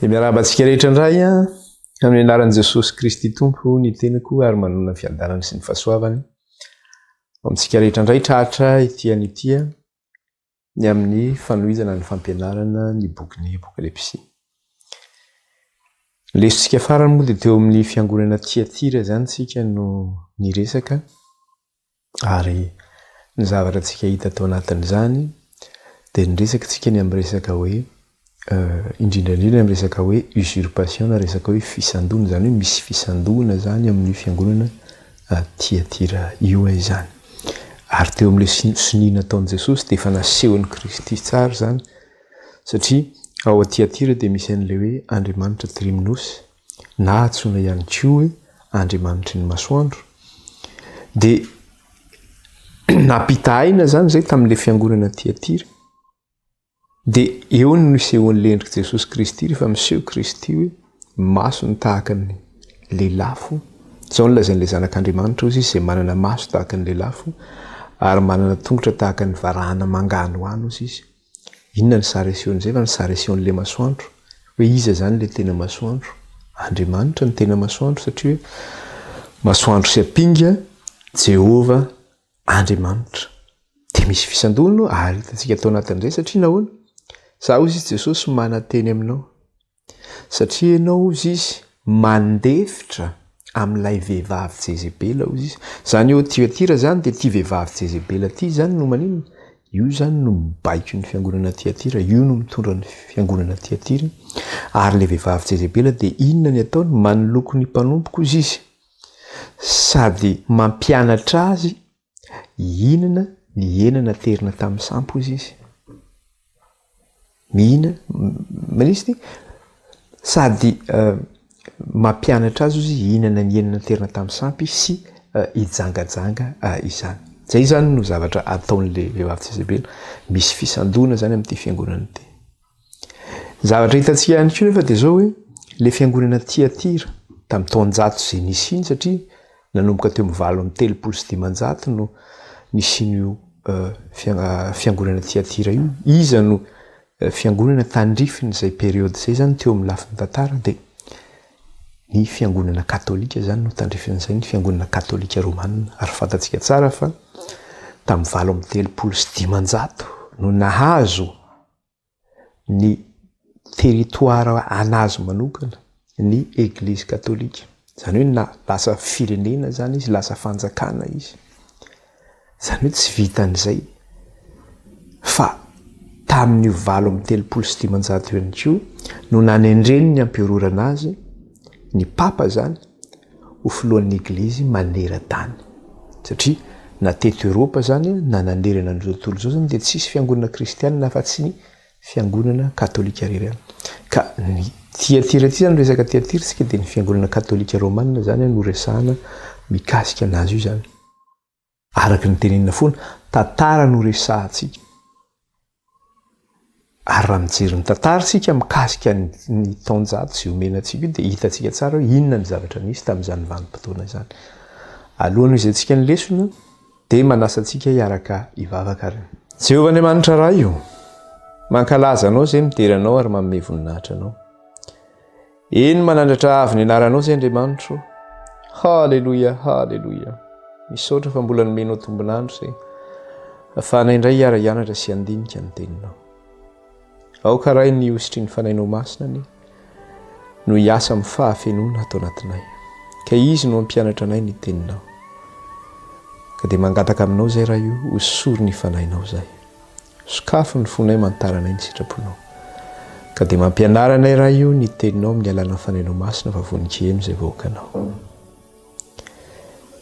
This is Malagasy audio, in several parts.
miarabantsika rehetra indray amin'ny anaran'i Jesosy Kristy Tompo ny tenako ary manona ny fiadanany sy ny fahasoavany. Amintsika rehetra indray tratra ity ny amin'ny fanohizana ny fampianarana ny bokin'ny Apokalipsy. Lesontsika farany moa dia teo amin'ny fiangonana Tiatira zany tsika no niresaka ary ny zavatra tsika hita tao anatin'izany dia niresaka tsika ny amin'ny resaka hoe indrindrandrindra amin'ny resaka hoe usurpation na resaka hoe fisandona, zany hoe misy fisandona zany amin'ny fiangonana Tiatira io zany. Ary teo amin'ilay sinina nataon'i Jesosy dia efa nasehon'i Kristy tsara zany satria ao Tiatira dia misy an'ilay hoe Andriamanitra Triminosy na antsoina ihany koa hoe Andriamanitry ny masoandro. Dia nampita aina zany zay tamin'ilay fiangonana Tiatira. Dia eo no nisehon'ny endrik'i Jesosy Kristy rehefa miseho Kristy hoe maso ny tahaka ny lelafo. Izao no lazain'ilay zanak'Andriamanitra ozy izy izay manana maso tahaka ny lelafo ary manana tongotra tahaka ny varahana mangano hoany ozy izy. Inona ny sary asehon'izay fa ny sary asehon'ilay masoandro hoe iza zany ilay tena masoandro? Andriamanitra ny tena masoandro satria hoe masoandro sy ampinga Jehova Andriamanitra. Dia misy fisandona ary hitantsika tao anatin'izay satria nahoana? Za ozy izy Jesosy mananteny aminao satria ianao ozy izy mandefitra amin'ilay vehivavy Jezebela ozy izy. Zany eo Tiatira zany dia ity vehivavy Jezebela ity zany no manino? Io zany no mibaiko ny fiangonana Tiatira, io no mitondra ny fiangonana Tiatira. Ary ilay vehivavy Jezebela dia inona ny ataony? Manoloko ny mpanompoka ozy izy sady mampianatra azy inona ny enana terina tamin'ny sampy ozy izy. Mihina manisy sady mampianatra azy ozy inana ny enana terina tamin'ny sampy sy hijangajanga izany. Zay zany no zavatra ataon'ilay vehivavy Jezebela. Misy fisandona zany amin'ity fiangonana ity. Zavatra hitantsika ihany koa nefa dia zao hoe ilay fiangonana Tiatira tamin'ny taonjato izay nisiny satria nanomboka teo amin'ny 730 no nisiny fiangonana Tiatira io. Iza no fiangonana tandrifiny izay periody izay zany teo amin'ny lafin'ny tantara dia ny fiangonana katolika zany no tandrifin'izay, ny fiangonana katolika romanina. Ary fantatsika tsara fa tamin'ny 730 no nahazo ny teritoara anazy manokana ny Eglizy katolika. Zany hoe lasa firenena zany izy, lasa fanjakana izy. Zany hoe tsy vitan'izay fa tamin'ny 730 ihany koa no nanendreny ny ampiarorana azy ny papa zany ho filohan'ny Eglizy maneran-tany. Satria na teto Eropa zany na nanerana an'izao tontolo izao zany dia tsisy fiangonana kristianina fa tsy ny fiangonana katolika rirany. Ka ny Tiatira ity zany resaka Tiatira tsika dia ny fiangonana katolika romanina zany no resahana mikasika anazy io zany. Araka ny tenenina foana, tantara no resahantsika. Ary raha mijery ny tantarantsika mikasika ny taonjato sy omenantsika dia hitantsika tsara hoe inona ny zavatra nisy tamin'izany vanim-potoana izany. Alohan'ny izentsika ny lesona dia manasa antsika hiaraka hivavaka ary. Jehovah Andriamanitra raha io, mankalaza anao izay midery anao ary manome voninahitra anao. Eny manandratra avy ny anaranao izay Andriamanitra. Halleluia, halleluia. Misaotra fa mbola nomenao tombonandro izay ahafahana indray hiara-hianatra sy handinika ny teninao. Aoka raha ny ositry ny fanainao masina no hiasa amin'ny fahafenona atao anatinay. Ka izy no ampianatra anay ny teninao. Ka dia mangataka aminao izay raha io, hosory ny fanainao izay. Sokafo ny fonay mantaranay ny sitraponao. Ka dia mampianara anay raha io ny teninao amin'ny alàna fanainao masina fa vonin-kihemy izay vahoakanao.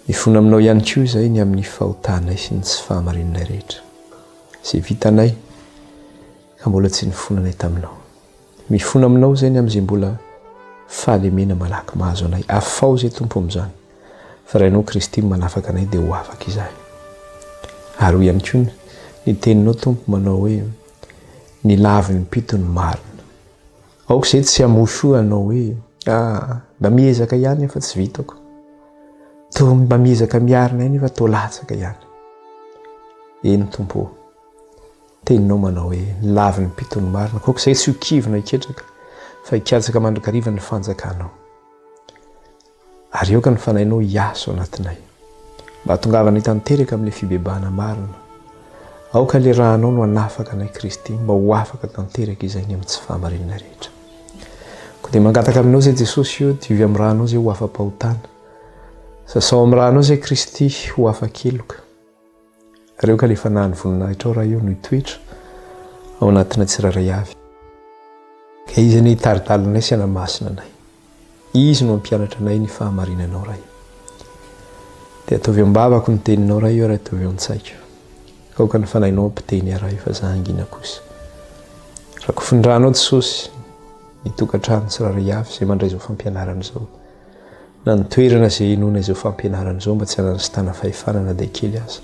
Mifona aminao ihany koa izay ny amin'ny fahotanay sy ny tsy fahamarinanay rehetra. Izay vitanay ka mbola tsy nifonanay taminao. Mifona aminao izay ny amin'izay mbola fahalemena malaky mahazo anay. Afao izay Tompo amin'izany. Fa raha ianao Kristy manafaka anay dia ho afaka izahay. Ary ho ihany koa ny teninao Tompo manao hoe ny lavy ny pito ny marina. Aoka izay tsy hamosho anao hoe mba miezaka ihany fa tsy vitako. Toa mba miezaka miarina ihany fa toa latsaka ihany. Eny Tompo. Teninao manao hoe ny lavy ny pito ny marina. Aoka izay tsy ho kivina iketraka fa hikatsaka mandrakariva ny fanjakanao ary eoka ny fanainao hiaso anatinay mba hatongavana hitanteraka amin'ilay fibebahana marina aoka le rahanao no hanafaka anay Kristy mba ho afaka tanteraka izay ny amin'ny tsy fahamarinana rehetra ko dia mangataka aminao zay Jesosy io divy amin'ny rahanao zay ho afa-pahotana sasao amin'ny rahanao zay Kristy ho afa-keloka reo ka le fanahany voninahitra ao raha io no hitoetra ao anatina tsiraray avy ka izy ny hitaridalanay sy hanamasina anay izy no mampianatra anay ny fahamarinanao raha io dia ataovy ambavako ny teninao raha io raha ataovy an-tsaiko kaoka ny fanahinao ampiteny raha io fa za hangina kosa raha kofindrahanao Jesosy ny tokantrano tsiraray avy izay mandray izao fampianarana izao na ny toerana izay inona izao fampianarana izao mba tsy hanana sitana fahefanana dia kely aza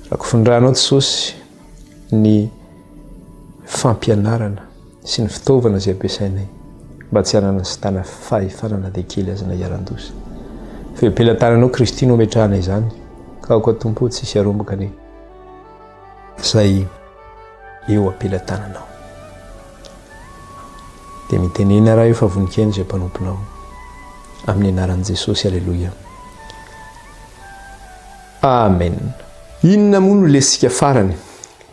raha kofindrahanao Jesosy ny fampianarana sy ny fitaovana izay ampiasainay mba tsy hanana sitana fahefanana dia kely aza na iaran-dosa fa ampelantananao Kristy no ametrahana izany ka aoka tompo tsy hisy aromboka ane izay eo ampelantananao dia mitenena raha io fa vonikeny izay mpanomponao amin'ny anaran'i Jesosy alleloia amen. Inona moa no lesika farany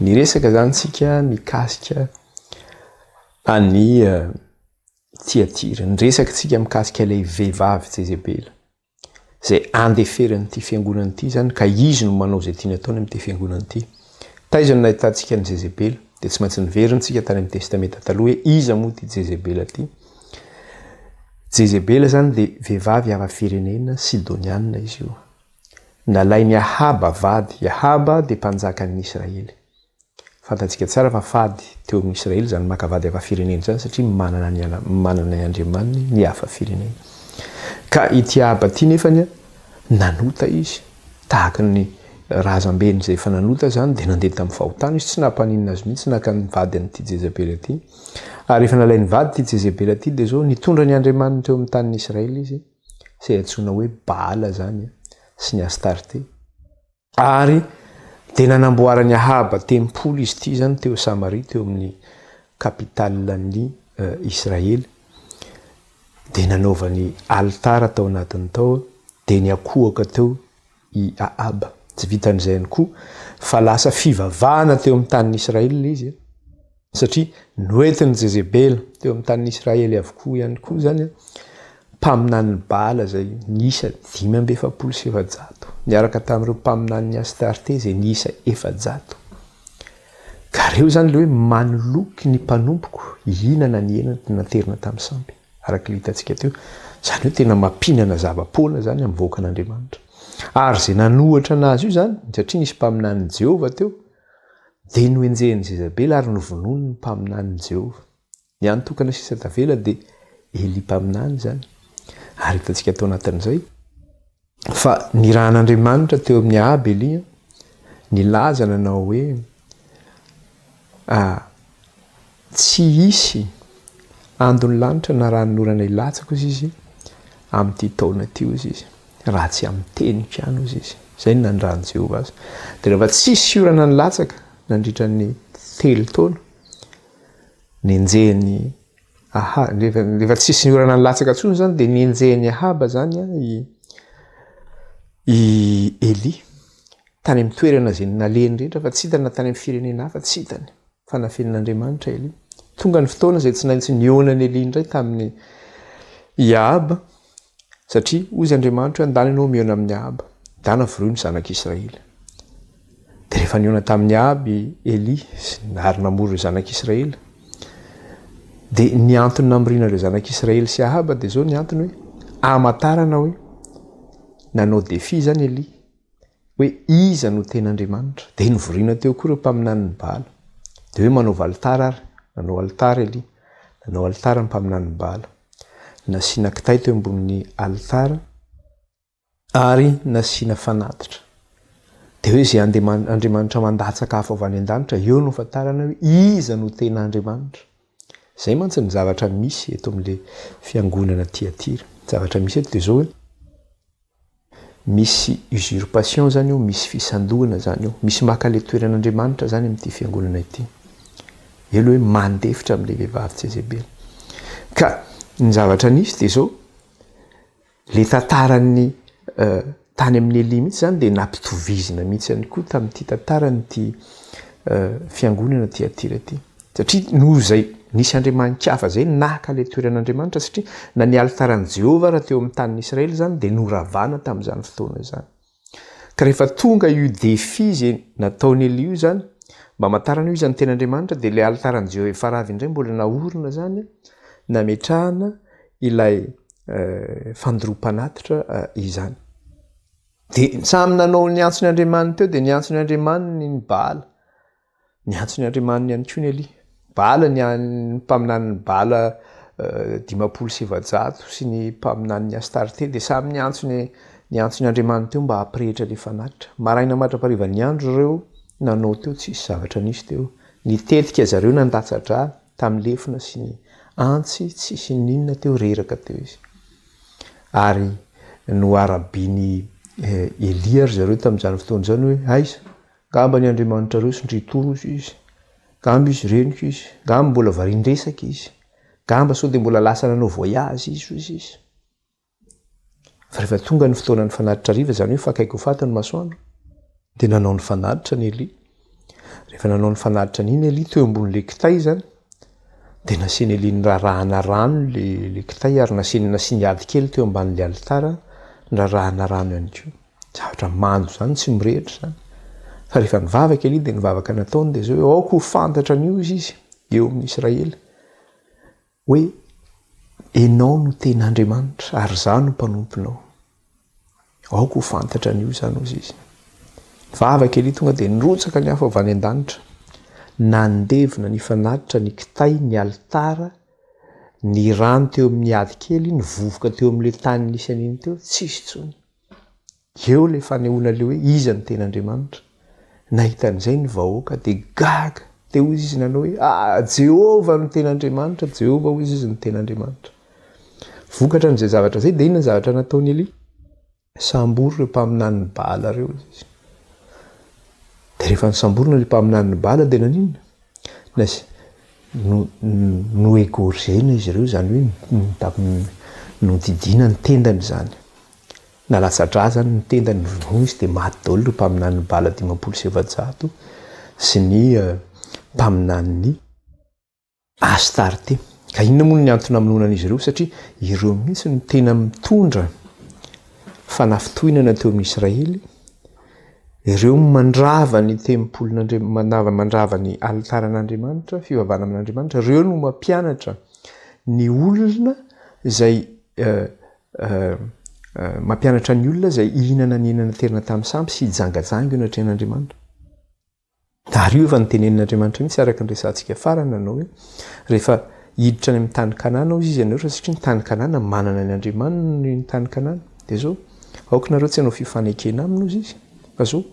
ny resaka zany tsika mikasika any Tiatira ny resaka tsika mikasika ilay vehivavy Jezebela zay andeferany ity fiangonana ity zany ka izy no manao zay tiany ataony amin'ity fiangonana ity taizany nahitantsika ny Jezebela dia tsy maintsy niveryntsika tany amin'ny testamenta taloha hoe iza moa ty Jezebela ty. Jezebela zany dia vehivavy ava-firenena Sidoniana izy io nalainy Ahaba vady Ahaba dia mpanjakan'ny Israely fantatsika tsara fa fady teo amin'ny Israely zany makavady ava-firenena zany satria manana ny andriamaniny ny hafa-firenena ka ity Ahaba ty nefany nanota izy tahaka ny razambeny izay efa nanota zany dia nandeha tamin'ny fahotana izy tsy nampaninina azy mihitsy naka ny vady an'ity Jezebela ity ary efa nalainy vady ity Jezebela ity dia zao nitondra ny andriamaniny teo amin'ny tanin'ny Israely izy izay antsoina hoe Baala zany sy ny Astarte ary dia nanamboarany Ahaba tempolo izy ity zany teo Samaria teo amin'ny kapitalan'ny Israely dia nanaovany altara tao anatiny tao dia niakohaka teo i Ahaba tsy vitan'izay ihany koa fa lasa fivavahana teo amin'ny tanin'ny Israely izy satria noentin'ny Jezebela teo amin'ny tanin'ny Israely avokoa ihany koa zany mpaminan'ny Baala zay niisa 5,700 niaraka tamin'ireo mpaminan'ny Astarte zay niisa 700 ka reo zany le hoe manoloky ny mpanompoko ihinana ny hena naterina tamin'ny sampy araka hitantsika teo zany hoe tena mampinana zava-poana zany amin'ny vahoakan'Andriamanitra ary zay nanohatra anazy io zany satria nisy mpaminan'ny Jehova teo dia noenjehany Jezebela ary novonony ny mpaminan'ny Jehova ny antokana sisa tavela dia Eli mpaminany zany ary hitantsika tao anatin'izay fa ny rahan'Andriamanitra teo amin'ny Ahaba Elia nilaza nanao hoe tsy hisy andony lanitra na ranon'orana ilatsako izy amin'ity taona ity izy raha tsy amin'ny teny piano izy zay ny nandrany Jehova azy dia rehefa tsisy orana nilatsaka nandritra ny 3 taona nienjehany rehefa tsisy orana nilatsaka ntsony zany dia nienjehany Ahaba zany i Eli tany amin'ny toerana zay naleny rehetra fa tsy hitany tany amin'ny firenena hafa tsy hitany fa nafenan'Andriamanitra Eli tonga ny fotoana zay tsy naintsy nionany Eli indray tamin'ny Ahaba satria ozy Andriamanitra andany ianao miona amin'ny Ahaba dana voroy ny zanak'Israely dia rehefa niona tamin'ny Ahaba Eli ary namory ireo zanak'Israely dia ny antony namorina ireo zanak'Israely sy Ahaba dia zao ny antony hoe amatarana hoe nanao defi zany Eli hoe iza no ten'Andriamanitra dia novoriana teo koa ireo mpaminan'ny Baala dia hoe manaova altara ary nanao altara Eli nanao altara ny mpaminan'ny Baala nasiana kitay teo ambonin'ny altara ary nasiana fanatitra dia hoe zay Andriamanitra mandatsaka afo avy any an-danitra eo no fatarana hoe iza no ten'Andriamanitra zay mantsy ny zavatra misy eto amin'ilay fiangonana Tiatira zavatra misy eto dia zao hoe misy usurpation zany io misy fisandohana zany io misy maka le toeran'Andriamanitra zany amin'ity fiangonana ity elo hoe mandefitra amin'ilay vehivavy Jezebela ka ny zavatra nisy de zao le tantarany tany amin'ny eli mihitsy zany de nampitovizina mihitsy any koa tamin'ity tantarany ty fiangonana ty atira ty satria noho zay nisy andriamanikafa zay naka le toeran'andriamanitra satria na ny altaran'i Jehova raha teo amin'ny tanin'Israely zany de noravana tamin'izany fotoana zany ka rehefa tonga io défi zay nataony Elia io zany mba hamantarana io izany ten'andriamanitra de le altaran'i Jehova efa ravy indray mbola naorina zany nametrahana ilay fandoroam-panatitra izany de samy nanao ny antsony Andriamanitra teo de ny antsony Andriamanitra ny Baala ny antsony Andriamanitra ihany koa ny Elia Baala ny mpaminany Baala 500 sy ny mpaminany Astarte de samy ny antsony Andriamanitra teo mba hampirehitra le fanatitra maraina matrapariva ny andro reo nanao teo tsisy zavatra nisy teo nitetika zareo nandatsatra tamin'ny lefina sy ny antsy tsisy ninona teo reraka teo izy ary no arabiny Elia ry zareo tamin'izany fotoana zany hoe aiza ngamba ny Andriamanitra reo sindritoro izy ngamba izy reniko izy ngamba mbola varindresaka izy ngamba sao de mbola lasa nanao voyage izy fa rehefa tonga ny fotoana ny fanatitra riva zany hoe fakaiky ho fatany masoandro de nanao ny fanatitra ny Elia rehefa nanao ny fanatitra n'iny Elia teo ambon'le kitay zany de nasiany Elia ny rarahana rano le kitay ary nasiany ady kely teo amban'le altara ny rarahana rano ihany koa zavatra mando zany tsy mirehitra zany fa rehefa nivavaka Elia de nivavaka nataony de zao hoe aoko ho fantatra an'io izy eo amin'ny Israely hoe enao no ten'Andriamanitra ary za no mpanomponao aoko ho fantatra an'io zany ozy izy nivavaka Elia tonga de nirotsaka ny hafa avy any an-danitra nandevina ny fanatitra ny kitay ny altara ny rano teo amin'ny ady kely ny vovoka teo amin'le tany nisy an'iny teo tsisy tsony eo le fanehoana le hoe iza ny ten'Andriamanitra nahitan'izay ny vahoaka de gaga teo izy izy nanao hoe Jehova no ten'Andriamanitra Jehova hoy izy ny ten'Andriamanitra vokatra n'izay zavatra zay de inona ny zavatra nataony Elia sambory reo mpaminany Baala reo izy de rehefa nisamborona le mpaminany Baala de naninona no égorgena izy ireo zany hoe nodidina ny tendany zany nalasatra zany ny tendany no izy de maty daholo reo mpaminany Baala 500 sy ny mpaminany Astarte ka inona moa ny antony amononan'izy ireo satria ireo mihitsy no tena mitondra fanafitohinana teo amin'ny Israely ireo mandrava ny tempolon'Andriamanitra mandrava ny altaran'Andriamanitra fivavahana amin'Andriamanitra ireo no mampianatra ny olona zay mampianatra ny olona zay ihinana ny henana terina tamin'ny sampy sy hijangajanga eo anatrehan'Andriamanitra ary io efa nitenen'Andriamanitra mihitsy araka ny resantsika farany nanao hoe rehefa hiditra any amin'ny tany Kanana ao izy ianareo satria ny tany Kanana manana ny Andriamanitra ny tany Kanana de zao aokanareo tsy hanao fifanekena aminy ozy izy fa zao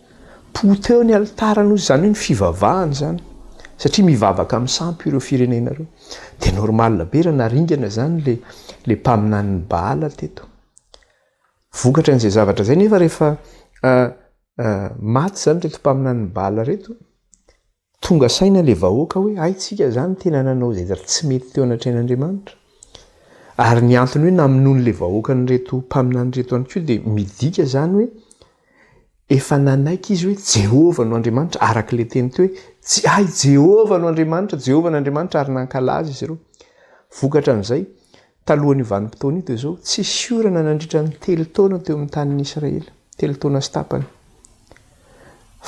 poteo ny altarany ozy zany hoe ny fivavahany zany satria mivavaka amin'ny sampy ireo firenena reo de normal be raha naringana zany le mpaminany Baala teto vokatra n'izay zavatra zay nefa rehefa maty zany reto mpaminany Baala reto tonga saina le vahoaka hoe aitsika zany tena nanao zay tsy mety teo anatrehan'Andriamanitra ary ny antony hoe namonoany le vahoaka ny reto mpaminany reto any koa de midika zany hoe efa nanaiky izy hoe Jehova no Andriamanitra araka le teny teo hoe Jehova no Andriamanitra Jehova no Andriamanitra ary nankalaza izy ireo vokatra an'izay talohan'ny vanim-potoana io de zao tsy siorana nandritra ny 3 taona teo amin'ny tanin'ny Israely 3 taona sy tapany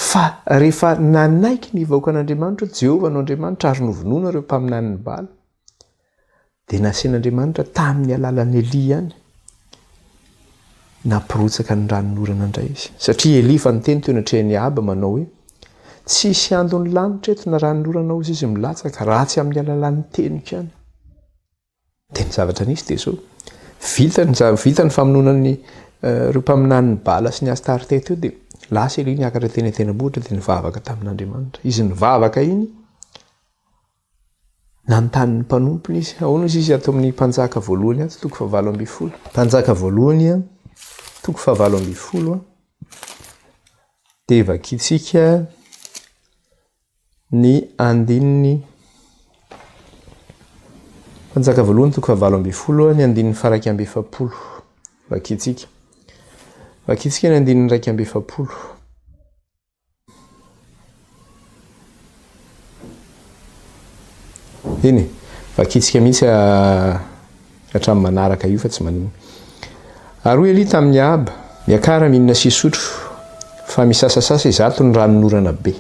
fa rehefa nanaiky ny vahoakan'Andriamanitra Jehova no Andriamanitra ary novonoana ireo mpaminany Baala de nasian'Andriamanitra tamin'ny alalan'ny Elia ihany nampirotsaka ny ranonorana indray izy satria Elia fa niteny teo anatrehan'ny Aba manao hoe tsisy andony lanitra eto na ranonorana ozy izy milatsaka ratsy amin'ny alalan'ny teniko ihany de ny zavatra nisy de zao vita ny famononan'ny reo mpaminany Baala sy ny Astarte teo de lasa Elia niakatra teny an-tenambohitra de nivavaka tamin'Andriamanitra izy nivavaka iny nanontany ny mpanompony izy ahoana izy ato amin'ny mpanjaka voalohany ato toko 7 mpanjaka voalohany toko 7 de vakitsika ny andininy Fanjaka voalohany toko fa 7 ny andin'ny faraiky amby 7 vakitsika. Vakitsika ny andin'ny raiky amby 7. Iny vakitsika mihitsy hatramin'ny manaraka io fa tsy manino. Aroa Eli tamin'ny Aba miakara mihinana sisotro fa misasasasa izato ny ranonorana be.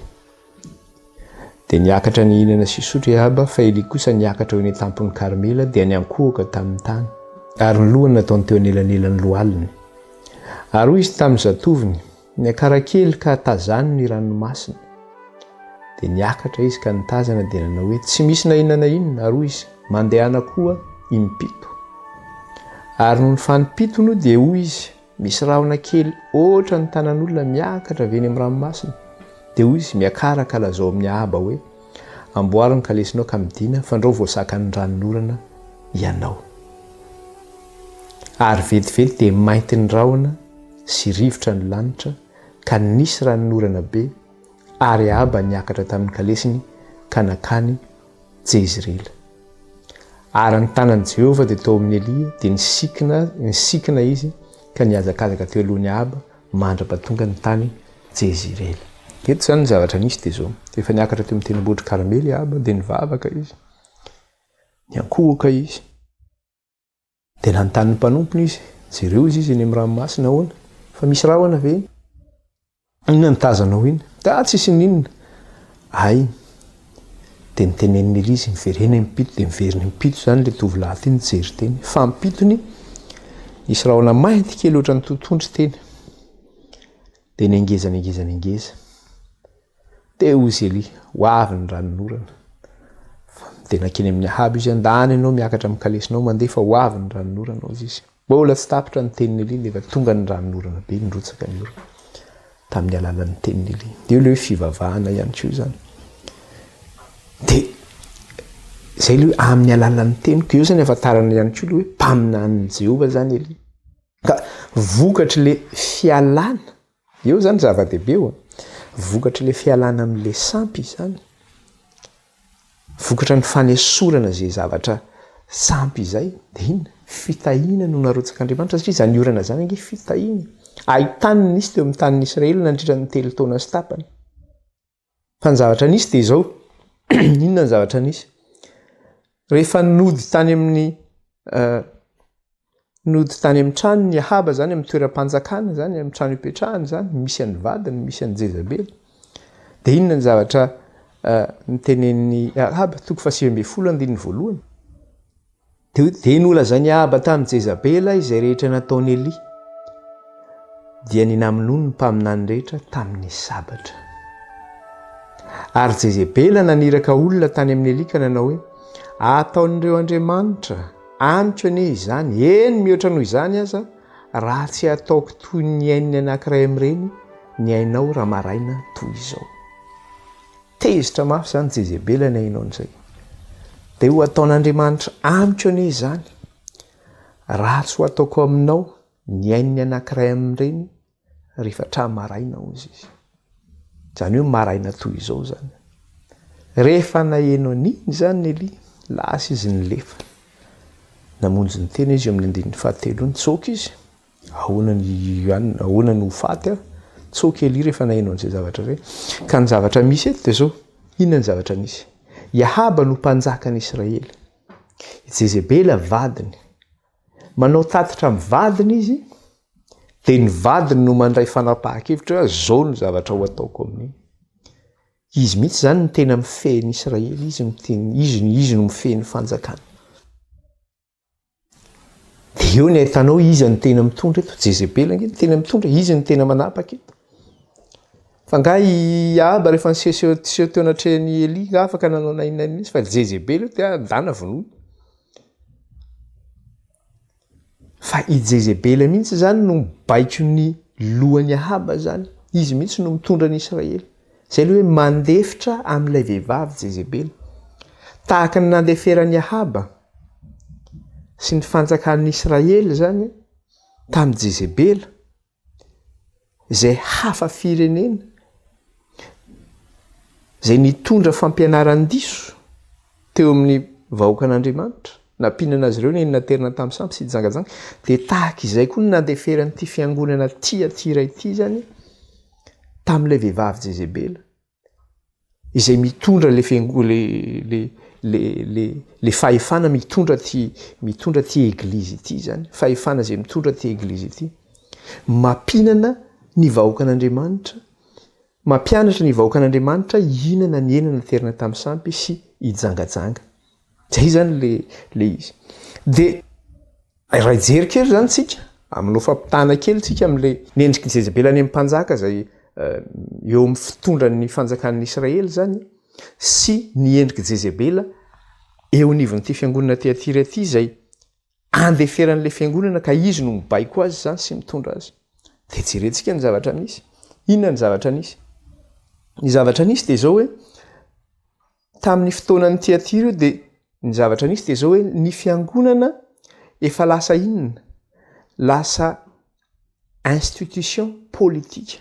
Dia niakatra ny hinana sisotro i Aba fa Eli kosa niakatra eo eny tampon'ny Karmela dia niankohaka tamin'ny tany ary ny lohany nataony teo anelanelan'ny lohaliny. Aroa izy tamin'ny zatoviny niakara kely ka tazany ny ranomasina. Dia niakatra izy ka nitazana dia nanao hoe tsy misy na inona na inona aroa izy mandehana koa impito. Ary noho ny fanimpitony dia hoy izy misy rahona kely oatra ny tanan'olona miakatra avy eny amin'ny ranomasina. Dia hoy izy miakara ka lazao amin'ny Aba hoe amboariny ka lesinao ka midina fa andreo voasakany ranonorana ianao. Ary vetivety dia mainty ny rahona sy rivotra ny lanitra ka nisy ranonorana be ary Aba niakatra tamin'ny kalesiny ka nakany Jezreel. Ary ny tanan'i Jehova dia tao amin'ny Elia dia nisikina izy ka niazakazaka teo alohan'ny Aba mandra-pahatonga ny tany Jezreel. Eto zany ny zavatra nisy dia zao. Efa niakatra teo amin'ny tendrombohitra Karmely Aba dia nivavaka izy. Niankohaka izy. Dia nanontany ny mpanompony izy. Jereo izy eny amin'ny ranomasina ahoana? Fa misy rahona ve? Inona nitazanao iny? Da tsisy ninona. Ay. Dia niteneniny Elia izy miverena impito dia miverina impito zany ilay tovolahy teny nijery teny. Fa impitony nisy rahona mainty kely ohatra ny totohondry teny. Dia nengeza. Dia hoy Elia, ho avy ny ranonorana. Dia nakeny amin'ny Ahaba izy andany ianao miakatra amin'ny kalesinao mandeha fa ho avy ny ranonorana hozy izy. Mbola tsy tapitra ny tenin'ny Elia rehefa tonga ny ranonorana be nirotsaka ny orana tamin'ny alalan'ny tenin'ny Elia. Dia ilay fivavahana ihany koa zany. Dia izay ilay amin'ny alalan'ny teniko eo zany ahafantarana ihany koa ilay hoe mpaminan'ny Jehova zany Elia. Ka vokatra ilay fialana. Eo zany zava-dehibe eo. Vokatra ilay fialana amin'ilay sampy izany. Vokatra ny fanesorana izay zavatra sampy izay. Dia inona? Fitahiana no narotsak'Andriamanitra satria izany orana zany ange fitahiana. Ahitany nisy teo amin'ny tanin'ny Israely nandritra ny 3 taona sy tapany. Fa ny zavatra nisy dia izao. Inona ny zavatra nisy? Rehefa nody tany amin'ny trano ny Ahaba zany amin'ny toeram-panjakana zany amin'ny trano ipetrahany zany misy an'ny vadiny, misy an'ny Jezabely. Dia inona ny zavatra nitenen'ny Ahaba toko 7:1. Dia nolazainy Ahaba tamin'ny Jezabela izay rehetra nataony Elia. Dia ninamonono ny mpaminany rehetra tamin'ny sabatra. Ary Jezabela naniraka olona tany amin'ny Elia ka nanao hoe ataon'ireo Andriamanitra amiko anie izany, eny mihoatra noho izany aza raha tsy ataoko toy ny aininy anankiray amin'ireny ny ainao raha maraina toy izao. Tezitra mafy zany Jezabela ny ainao an'izay. Dia ho ataon'Andriamanitra amiko anie izany raha tsy ho ataoko aminao ny aininy anankiray amin'ireny rehefa tra maraina hozy izy. Izany hoe maraina toy izao zany. Rehefa nahenao niny zany Elia, lasa izy nilefa. Namonjy ny tena izy amin'ny 7 tsoky izy. Ahoana no faty tsoky Elia rehefa nahenao an'izay zavatra ireny. Ka ny zavatra misy eto dia zao. Inona ny zavatra nisy? I Ahaba no mpanjakan'i Israely. Jezebela vadiny. Manao tatitra amin'ny vadiny izy. Dia ny vadiny no mandray fanapahan-kevitra hoe zao ny zavatra ho ataoko amin'iny. Izy mihitsy zany ny tena mifehin'i Israely. Izy no mifehin'ny fanjakana. Dia eo ny ahitanao izy ny tena mitondra eto. Jezebela ny tena mitondra. Izy ny tena manapaka eto. Fa nga i Ahaba rehefa niseho teo anatrehan'i Elia afaka nanao nainina izy fa Jezebela dia dana vonoiny. Fa i Jezebela mihitsy zany no mibaiko ny lohan'i Ahaba zany. Izy mihitsy no mitondra ny Israely. Izay ilay hoe mandefitra amin'ilay vehivavy Jezebela. Tahaka ny nandeferan'i Ahaba sy ny fanjakan'ny Israely zany tamin'ny Jezebela izay hafa firenena izay nitondra fampianaran-diso teo amin'ny vahoakan'Andriamanitra nampinana azy ireo ny enaterina tamin'ny sampy sy jangajanga dia tahaka izay koa no nandeferan'ity fiangonana Tiatira ity zany tamin'ilay vehivavy Jezebela izay mitondra le fahefana mitondra ty eglizy ity zany fahefana zay mitondra ty eglizy ity mampinana ny vahoakan'Andriamanitra mampianatra ny vahoakan'Andriamanitra inana ny enana terina tamin'ny sampy sy ijangajanga zay zany le izy dia raha ijery kely zany tsika amin'nao fampitana kely tsika amin'le nendriky Jezebela any amin'ny mpanjaka zay eo amin'ny fitondran'ny fanjakan'ny Israely zany sy ny endriky Jezebela eo anivon'ity fiangonana Tiatira ity zay andeferan'le fiangonana ka izy no mibaiko azy zany sy mitondra azy dia jerentsika ny zavatra misy inona ny zavatra nisy ny zavatra nisy dia zao hoe tamin'ny fotoanan'ny Tiatira dia ny zavatra nisy dia zao hoe ny fiangonana efa lasa inona lasa institution politika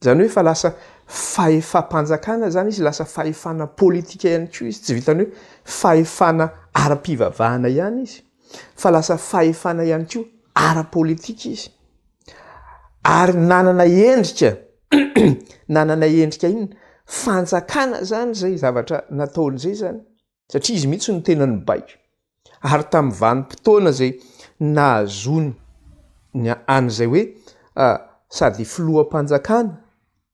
zany hoe efa lasa fahefam-panjakana zany izy lasa fahefana politika ihany koa izy tsy vitany hoe fahefana ara-pivavahana ihany izy fa lasa fahefana ihany koa ara-politika izy ary nanana endrika nanana endrika inona fanjakana zany zay zavatra nataon'izay zany satria izy mihitsy no tena nibaiko ary tamin'ny vanim-potoana zay nahazony an'izay hoe sady filoham-panjakana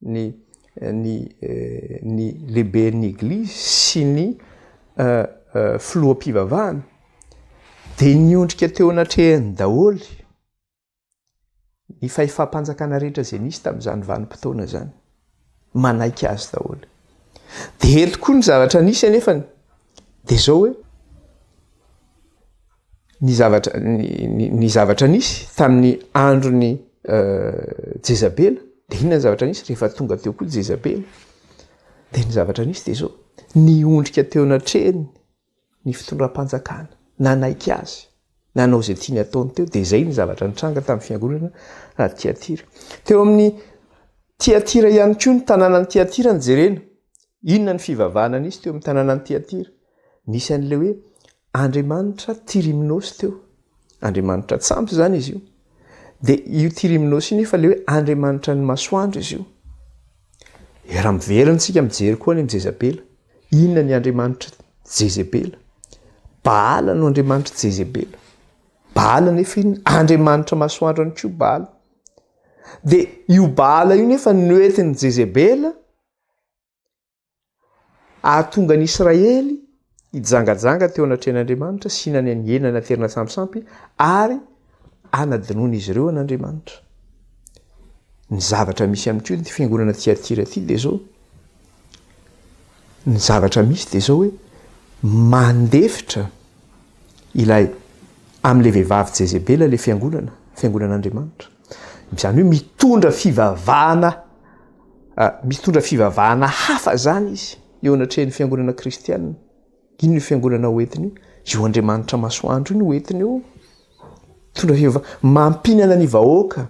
ny lehiben'ny eglizy sy ny filoham-pivavahana dia niondrika teo anatrehany daholy ny fahefam-panjakana rehetra zay nisy tamin'izany vanim-potoana zany manaiky azy daholy dia eto koa ny zavatra nisy anefany dia zao hoe ny zavatra nisy tamin'ny androny Jezabela dia inona ny zavatra nisy rehefa tonga teo koa Jezabela dia ny zavatra nisy dia zao niondrika teo anatrehany ny fitondram-panjakana nanaiky azy nanao zay tiany ataony teo dia zay ny zavatra nitranga tamin'ny fiangonana Tiatira teo amin'ny Tiatira ihany koa ny tanànan'ny Tiatira ny jerena inona ny fivavahana nisy teo amin'ny tanànan'ny Tiatira nisy an'ilay hoe Andriamanitra Tiriminôsy teo Andriamanitra tsampy zany izy io dia io Tiriminôsy io nefa le hoe Andriamanitra ny masoandro izy io raha miverantsika mijery koa any amin'ny Jezabela inona ny Andriamanitra Jezebela Baala no Andriamanitra Jezebela Baala nefa inona Andriamanitra masoandro any koa Baala dia io Baala io nefa noentin'ny Jezebela ahatonga ny Israely hijangajanga teo anatrehan'Andriamanitra sy nany enana terina sampysampy ary anadinoana izy ireo an'Andriamanitra ny zavatra misy amin'ny koa ny fiangonana Tiatira ity dia zao ny zavatra misy dia zao hoe mandefitra ilay amin'ilay vehivavy Jezebela ilay fiangonan'Andriamanitra izany hoe mitondra fivavahana hafa zany izy eo anatrehan'ny fiangonana kristianina ino ny fiangonana hoentiny io Andriamanitra masoandro io no hoentiny io mitondra mampinana ny vahoaka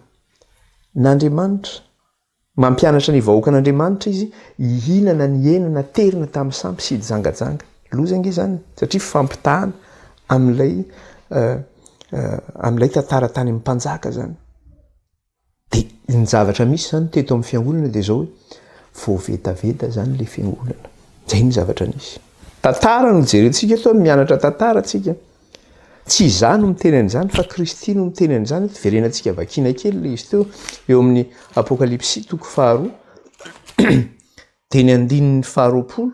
n'Andriamanitra mampianatra ny vahoakan'Andriamanitra izy ihinana ny enana terina tamin'ny sampy sy jangajanga lozange zany satria fampitahana amin'ilay tantara tany amin'ny mpanjaka zany dia ny zavatra misy zany teto amin'ny fiangonana dia zao hoe voavetaveta zany le fiangonana zay ny zavatra nisy tantara no jerentsika eto mianatra tantara tsika tsy izany no miteny an'izany fa Kristy no miteny an'izany verenantsika vakina kely le izy teo eo amin'ny Apokalipsy 2 teny andininy 20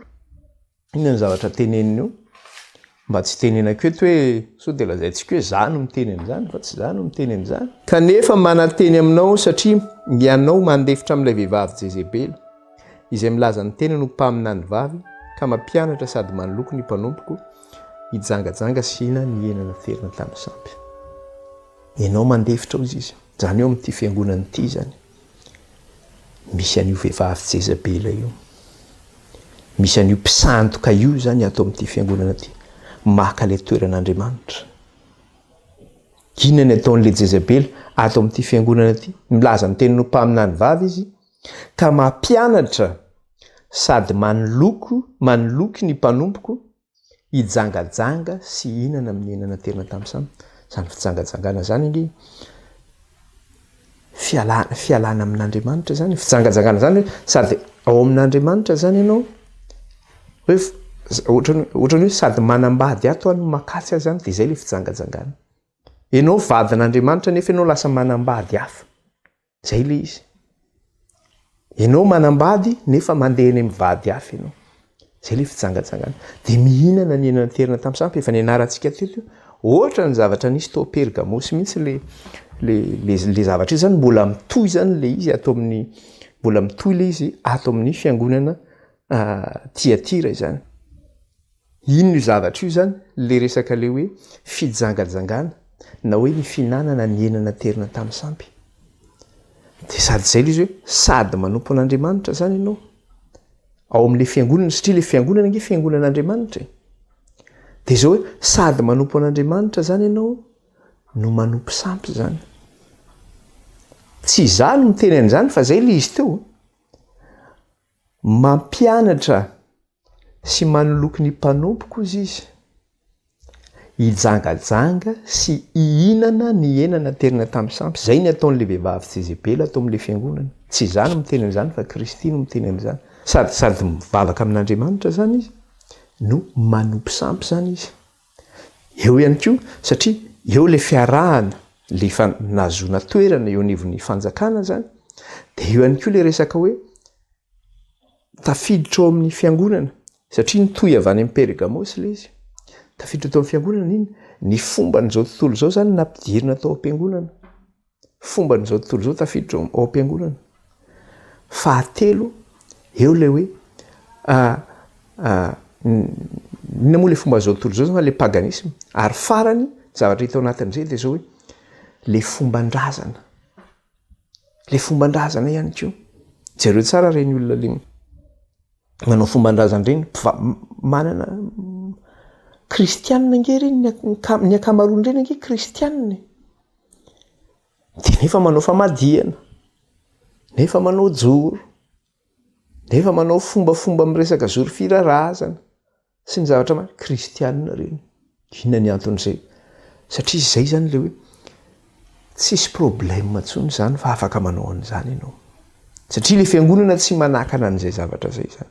inona ny zavatra teneniny eo mba tsy tenenako eto hoe sao dia lazaintsika hoe zany no miteny an'izany fa tsy zany no miteny an'izany kanefa manateny aminao satria mianao mandefitra amin'ilay vehivavy Jezebela izay milaza ny tena no mpamina ny vavy ka mampianatra sady manoloko ny mpanompoko hijangajanga sy hina ny enana terina tamin'ny sampy ianao mandefitra ozy izy zany eo amin'ity fiangonana ity zany misy an'io vehivavy Jezabela io misy an'io mpisandoka io zany atao amin'ity fiangonana ity maka le toeran'Andriamanitra inona ny ataon'le Jezabela atao amin'ity fiangonana ity milaza ny teny no mpamina ny vavy izy ka mampianatra sady manoloky ny mpanompoko hijangajanga sy hinana amin'ny enana terina tamin'ny samy zany fijangajangana zany ny fialana amin'Andriamanitra zany fijangajangana zany hoe sady ao amin'Andriamanitra zany ianao hoe ohatran'ny hoe sady manambady ato any makatsy azy zany de zay le fijangajangana. Ianao vadin'Andriamanitra nefa ianao lasa manambady hafa. Zay le izy. Ianao manambady nefa mandeha eny mivady hafa ianao. Zay le fijangajangana. De mihinana ny enana terina tamin'ny sampy efa nianarantsika teto. Ohatra ny zavatra nisy tao Pergamosy mihitsy le zavatra izy zany mbola mitohy zany le izy ato amin'ny mbola mitohy le izy ato amin'ny fiangonana Tiatira izany. Ino io zavatra io zany le resaka le hoe fijangajangana na hoe ny finanana ny enana terina tamin'ny sampy. De sady zay le izy hoe sady manompo an'Andriamanitra zany ianao ao amin'le fiangonana satria le fiangonana nge fiangonan'Andriamanitra. De zao hoe sady manompo an'Andriamanitra zany ianao no manompo sampy zany. Tsy zany miteny an'izany fa zay le izy teo. Mampianatra sy manoloky ny mpanompoka izy izy. Hijangajanga sy hihinana ny enana terina tamin'ny sampy. Zay ny ataon'le vehivavy Jezebela atao amin'le fiangonana. Tsy zany miteny an'izany fa Kristy no miteny an'izany. Sady mivavaka amin'Andriamanitra zany izy no manompo sampy zany izy. Eo ihany koa satria eo le fiarahana le nazona toerana eo anivon'ny fanjakana zany. De eo ihany koa le resaka hoe tafiditra ao amin'ny fiangonana satria nitohy avy any amin'ny Pergamosy le izy. Tafiditra tao amin'ny fiangonana iny ny fomban'izao tontolo zao zany nampidirina tao am-piangonana. Fomban'izao tontolo zao tafiditra ao am-piangonana. Fahatelo eo le hoe inona moa le fomba zao tontolo zao zany le paganisme ary farany zavatra hita ao anatin'izay de zao hoe le fomban-drazana. Le fomban-drazana ihany koa. Jereo tsara reny olona le manao fomban-drazana reny manana kristianina nge reny ny akamaroany reny nge kristianina. De nefa manao famadihana. Nefa manao joro. Nefa manao fomba miresaka zoro firarazana. Sy ny zavatra maro kristianina reny. Inona ny anton'izay? Satria zay zany le hoe tsisy problème intsony zany fa afaka manao an'izany ianao. Satria le fiangonana tsy manakana an'izay zavatra zay zany.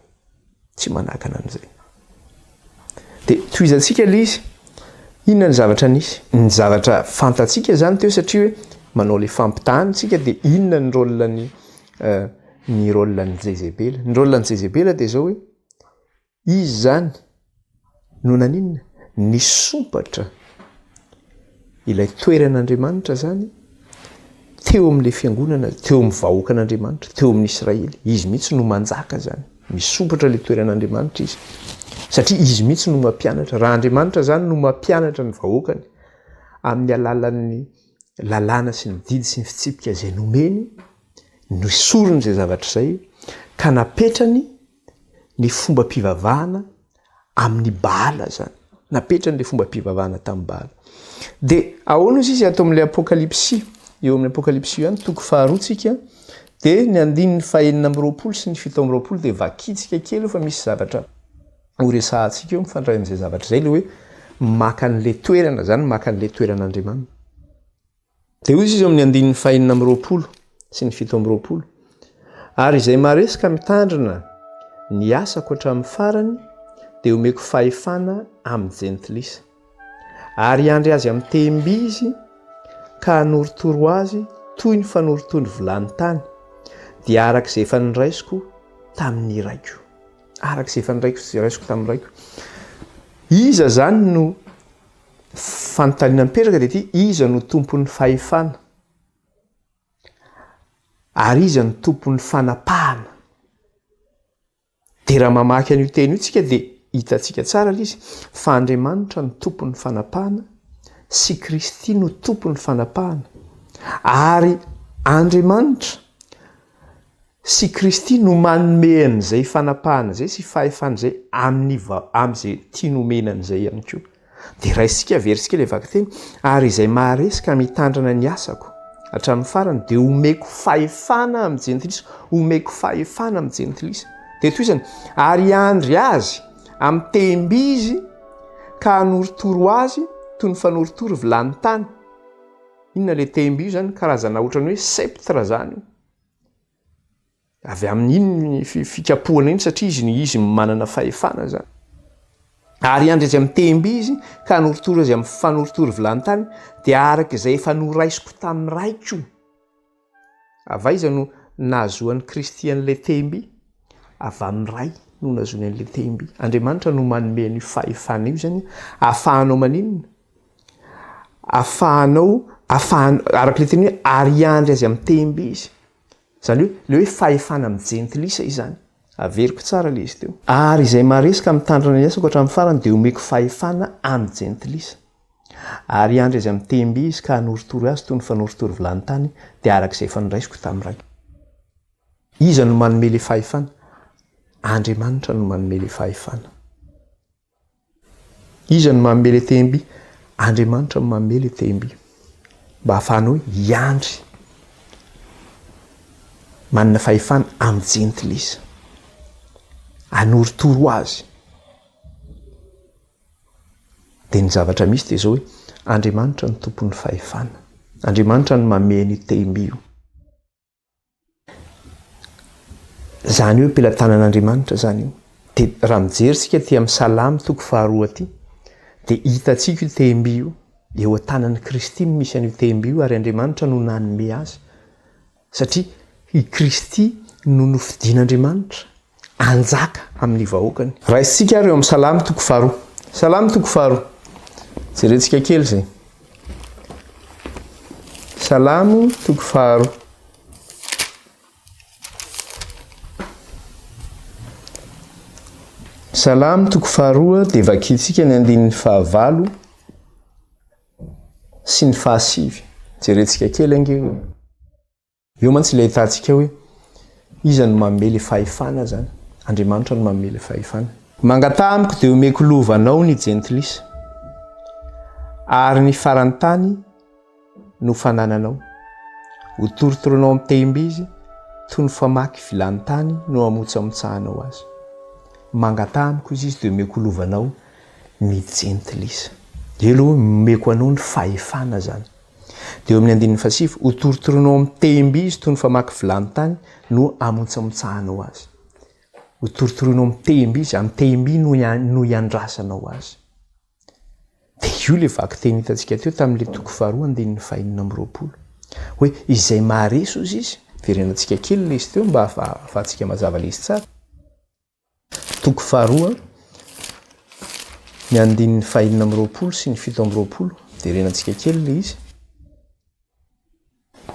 Tsy manakana an'izay. De tohizantsika le izy. Inona ny zavatra nisy? Ny zavatra fantatsika zany teo satria hoe manao le fampitahantsika de inona ny rôle ny rôle-ny Jezebela. Ny rôle-ny Jezebela de zao hoe izy zany no naninona nisompatra ilay toeran'Andriamanitra zany teo amin'le fiangonana, teo amin'ny vahoaka an'Andriamanitra, teo amin'ny Israely. Izy mihitsy no manjaka zany. Misompatra le toeran'Andriamanitra izy. Satria izy mihitsy no mampianatra. Raha Andriamanitra zany no mampianatra ny vahoakany amin'ny alalan'ny lalàna sy ny didy sy ny fitsipika izay nomeny, no sorony izay zavatra izay ka napetrany ny fomba mpivavahana amin'ny Baala zany. Napetrany le fomba mpivavahana tamin'ny Baala. De ahoana izy ato amin'le Apokalipsy, eo amin'ny Apokalipsy ihany toko faharoatsika de ny 2:20 sy ny 7:20 de vakitsika kely fa misy zavatra horesahantsika eo mifandray amin'izay zavatra zay le hoe maka an'le toerana zany, maka an'le toeran'Andriamanitra. De hoy izy eo amin'ny 2:20 sy ny 7:20 ary izay maresaka mitandrina ny asako hatramin'ny farany de omeko fahefana amin'ny jentilisa ary andry azy amin'ny temby izy ka hanorotoro azy toy ny fanorotony vilany tany de arak'izay efa niraisiko tamin'ny raiko. Arak'izay efa niraisiko tamin'ny raiko. Iza zany no fanontaniana mipetraka de ty iza no tompon'ny fahefana ary iza no tompon'ny fanapahana. De raha mamaky an'io teny io tsika de hitatsika tsara izy fa Andriamanitra no tompon'ny fanapahana sy Kristy no tompon'ny fanapahana ary Andriamanitra sy Kristy no manome an'izay fanapahana zay sy fahefana zay amin'izay tia nomenana zay ihany koa. De raisika veritsika le vaky teny ary izay maharesika mitandrana ny asako hatramin'ny farany de omeko fahefana amin'ny jentilisa, omeko fahefana amin'ny jentilisa. De toy izany ary andry azy amin'ny temby izy ka hanorotoro azy toy ny fanorotoro vilany tany. Inona le temby io zany? Karazana ohatrany hoe sceptre zany. Avy amin'iny fikapohana iny satria izy manana fahefana zany. Ary andry azy amin'ny temby izy ka hanorotoro azy amin'ny fanorotoro vilany tany dia araka izay efa noraisiko tamin'ny raiko. Avaiza no nahazoan'ny Kristy an'ilay temby? Avy amin'ny ray no nahazoany an'ilay temby. Andriamanitra no manome an'io fahefana io zany ahafahanao maninona? Ahafahanao araka le teny hoe ary andry azy amin'ny temby izy. Zany hoe le hoe fahefana amin'ny jentilisa izany. Averiko tsara le izy teo. Ary izay maresika amin'ny tandrana ny asako hatramin'ny farany dia omeko fahefana amin'ny jentilisa. Ary andry azy amin'ny temby izy ka hanorotoro azy toy ny fanorotoro vilany tany dia arak'izay efa noraisiko tamin'ny ray. Iza no manome le fahefana? Andriamanitra no manome le fahefana. Iza no manome le temby? Andriamanitra no manome le temby. Mba hahafahanao hiandry. Manana fahefana amin'ny jentilisa. Hanorotoro azy. Dia ny zavatra misy dia izao hoe Andriamanitra no tompon'ny fahefana. Andriamanitra no manome ny temby io. Zany hoe ampelantanan'Andriamanitra zany io. Dia raha mijery isika aty amin'ny Salamy 2:2 dia hitantsika io temby io. Eo an-tanan'i Kristy misy an'io temby io ary Andriamanitra no nanome azy. Satria i Kristy no nofidian'Andriamanitra anjaka amin'ny vahoakany. Raisitsika ary eo amin'ny Salamy 2:2. Salamy 2:2. Jerentsika kely izay. Salamo 2:2. Salamo 2:2 dia vakiantsika ny 9 sy ny 9. Jerentsika kely ange. Eo mantsy ilay ahitantsika hoe iza no manome le fahefana zany? Andriamanitra no manome le fahefana. Mangatamiko dia omeko lovanao ny jentilisa. Ary ny farany tany no fanananao. Ho torotoroanao amin'ny temby izy toy ny famaky vilany tany no amotsamotsahanao azy. Mangatamiko izy dia omeko lovanao ny jentilisa. Dia aloha omeko anao ny fahefana zany. Dia eo amin'ny 9:5 ho torotoroanao amin'ny temby izy toy ny famaky vilany tany no amotsamotsahanao azy. Ho torotoroanao amin'ny temby izy, amin'ny temby no iandrasanao azy. Dia io le vaky teny hitantsika teo tamin'ilay 2:2 hoe izay mahareso izy. Verenantsika kely le izy teo mba ahafahantsika mazava le izy tsara. 2:2 ny 5:20 sy ny 7:20. Verenantsika kely le izy.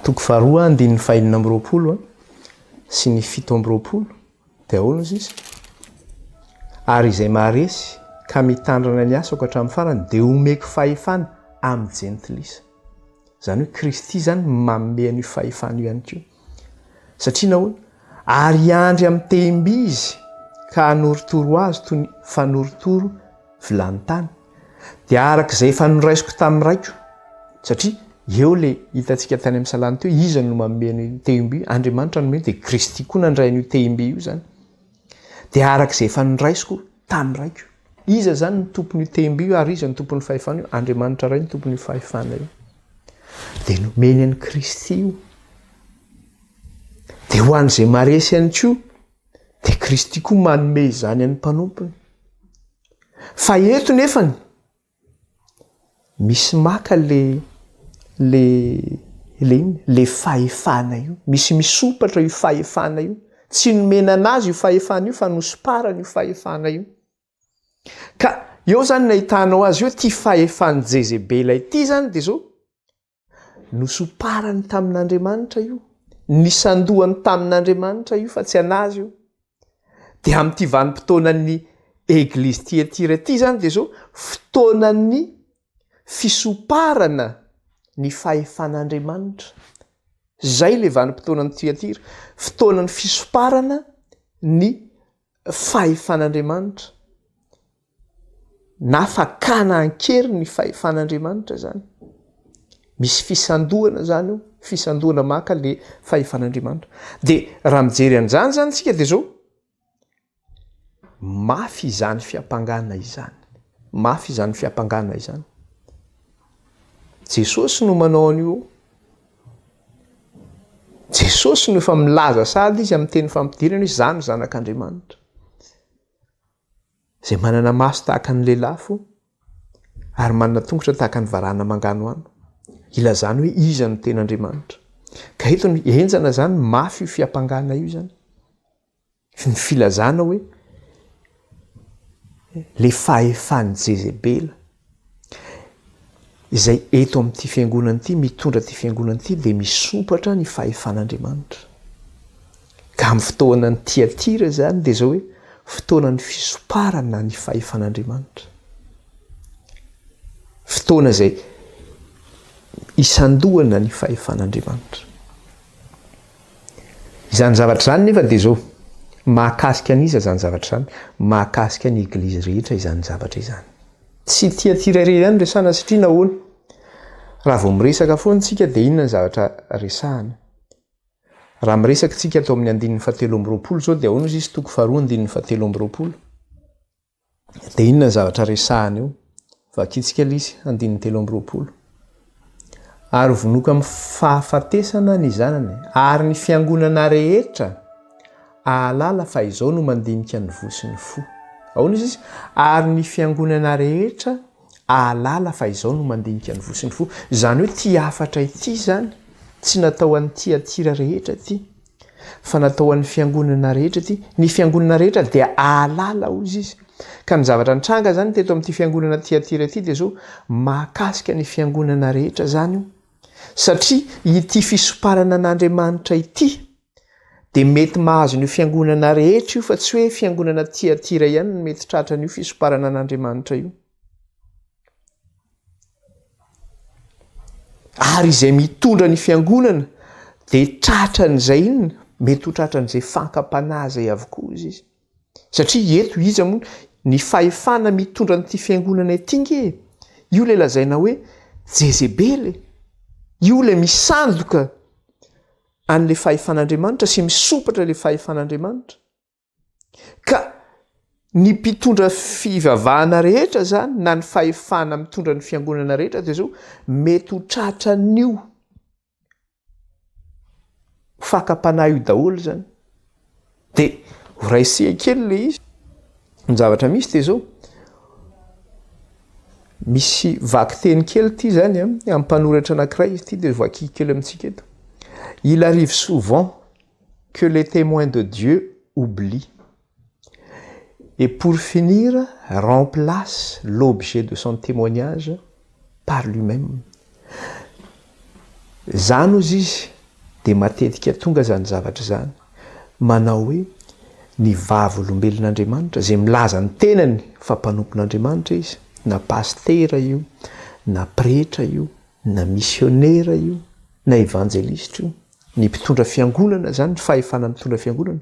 2:2 5:20 sy ny 7:20 dia ahoana izy? Ary izay maharesy ka mitandrana ny asako hatramin'ny farany dia omeko fahefana amin'ny jentilisa. Zany hoe Kristy zany manome an'io fahefana io ihany koa. Satria na hoe ary andry amin'ny temby izy ka hanorotoro azy toy ny fanorotoro vilany tany dia arak'izay efa noraisiko tamin'ny raiko. Satria eo le hitantsika tany amin'ny Salamy teo iza no manome an'io temby io? Andriamanitra no manome dia Kristy koa nandray an'io temby io zany. Dia arak'izay efa noraisiko tamin'ny raiko. Iza zany ny tompon'io temby io ary iza ny tompon'ny fahefana io? Andriamanitra ray ny tompon'io fahefana io. Dia nomeny an'i Kristy io. Dia ho an'izay maresy ihany koa dia Kristy koa manome izany an'ny mpanompony. Fa eto nefany misy maka le fahefana io. Misy misopatra io fahefana io. Tsy nomena anazy io fahefana io fa nosparana io fahefana io. Ka eo zany nahitanao azy io ty fahefan'i Jezebela ity zany dia zao nosoparany tamin'Andriamanitra io. Nisandohany tamin'Andriamanitra io fa tsy anazy io. Dia amin'ity vanim-potoanan'ny Eglizy Tiatira ity zany dia zao fotoanan'ny fisoparana ny fahefan'Andriamanitra. Zay le vanim-potoanan'ny Tiatira. Fotoanan'ny fisoparana ny fahefan'Andriamanitra. Na fakana ankery ny fahefan'Andriamanitra zany. Misy fisandohana zany io. Fisandohana maka le fahefan'Andriamanitra. Dia raha mijery an'izany tsika dia zao mafy izany fiampangana izany. mafy izany fiampangana izany. Jesosy no manao an'io. Jesosy no efa milaza sady izy amin'ny teny fampidirana hoe zany zanak'Andriamanitra. Zay manana maso tahaka ny lelafo ary manana tongotra tahaka ny varahana mangano ano. Ilazany hoe iza no ten'Andriamanitra. Ka eto ny enjana zany mafy io fiampangana io zany. Ny filazana hoe le fahefan'ny Jezebela izay eto amin'ity fiangonana ity mitondra ty fiangonana ity dia misopatra ny fahefan'Andriamanitra. Ka amin'ny fotoana ny Tiatira zany dia zao hoe fotoana ny fisoparana ny fahefan'Andriamanitra. Fotoana izay isandohana ny fahefan'Andriamanitra. Izany zavatra zany nefa dia zao mahakasika an'iza zany zavatra zany, mahakasika ny eglizy rehetra izany zavatra izany. Tsy Tiatira irery ihany resahana satria nahoana? Raha vao miresaka foana tsika dia inona ny zavatra resahana? Raha miresaka tsika atao amin'ny 7:20 zao dia ahoana izy toko 2:7. Dia inona ny zavatra resahana eo? Vakitsika izy 7:20. Ary vonoka amin'ny fahafatesana ny zanany ary ny fiangonana rehetra ahalala fa izao no mandinika ny vo sy ny fo. Ahoana izy? Ary ny fiangonana rehetra ahalala fa izao no mandinika ny vo sy ny fo. Zany hoe ty afatra ity zany tsy natao an'ny Tiatira rehetra ity, fa natao an'ny fiangonana rehetra ity. Ny fiangonana rehetra dia ahalala ozy izy. Ka ny zavatra nitranga zany teto amin'ity fiangonana Tiatira ity dia zao mahakasika ny fiangonana rehetra zany io. Satria ity fisoparana an'Andriamanitra ity dia mety mahazo ny fiangonana rehetra io fa tsy hoe fiangonana Tiatira ihany no mety tratra n'io fisoparana an'Andriamanitra io. Ary izay mitondra ny fiangonana dia tratran'izay inona mety ho tratran'izay fankam-panahy izay avokoa izy. Satria eto iza moa ny fahefana mitondra n'ity fiangonana ity nge io le lazaina hoe Jezebely. Io le misandoka an'le fahefan'Andriamanitra sy misopatra le fahefan'Andriamanitra. Ka ny mpitondra fivavahana rehetra zany na ny fahefana mitondra ny fiangonana rehetra dia zao mety ho tratra n'io fakam-panahy io daholo zany. Dia horaisia kely le izy. Ny zavatra misy dia zao misy vaky teny kely ity zany amin'ny mpanoratra anankiray izy ity dia vaky kely amintsika eto. Il arrive souvent que les témoins de Dieu oublient et pour finir remplace l'objet de son témoignage par lui-même. Zany ozy izy dia matetika tonga zany zavatra zany manao hoe ny vavolombelon'Andriamanitra zay milaza ny tenany fa mpanompon'Andriamanitra izy, na pastera io, na pretra io, na missionnaire io, na evangeliste io, ny mpitondra fiangonana zany, ny fahefana mitondra fiangonana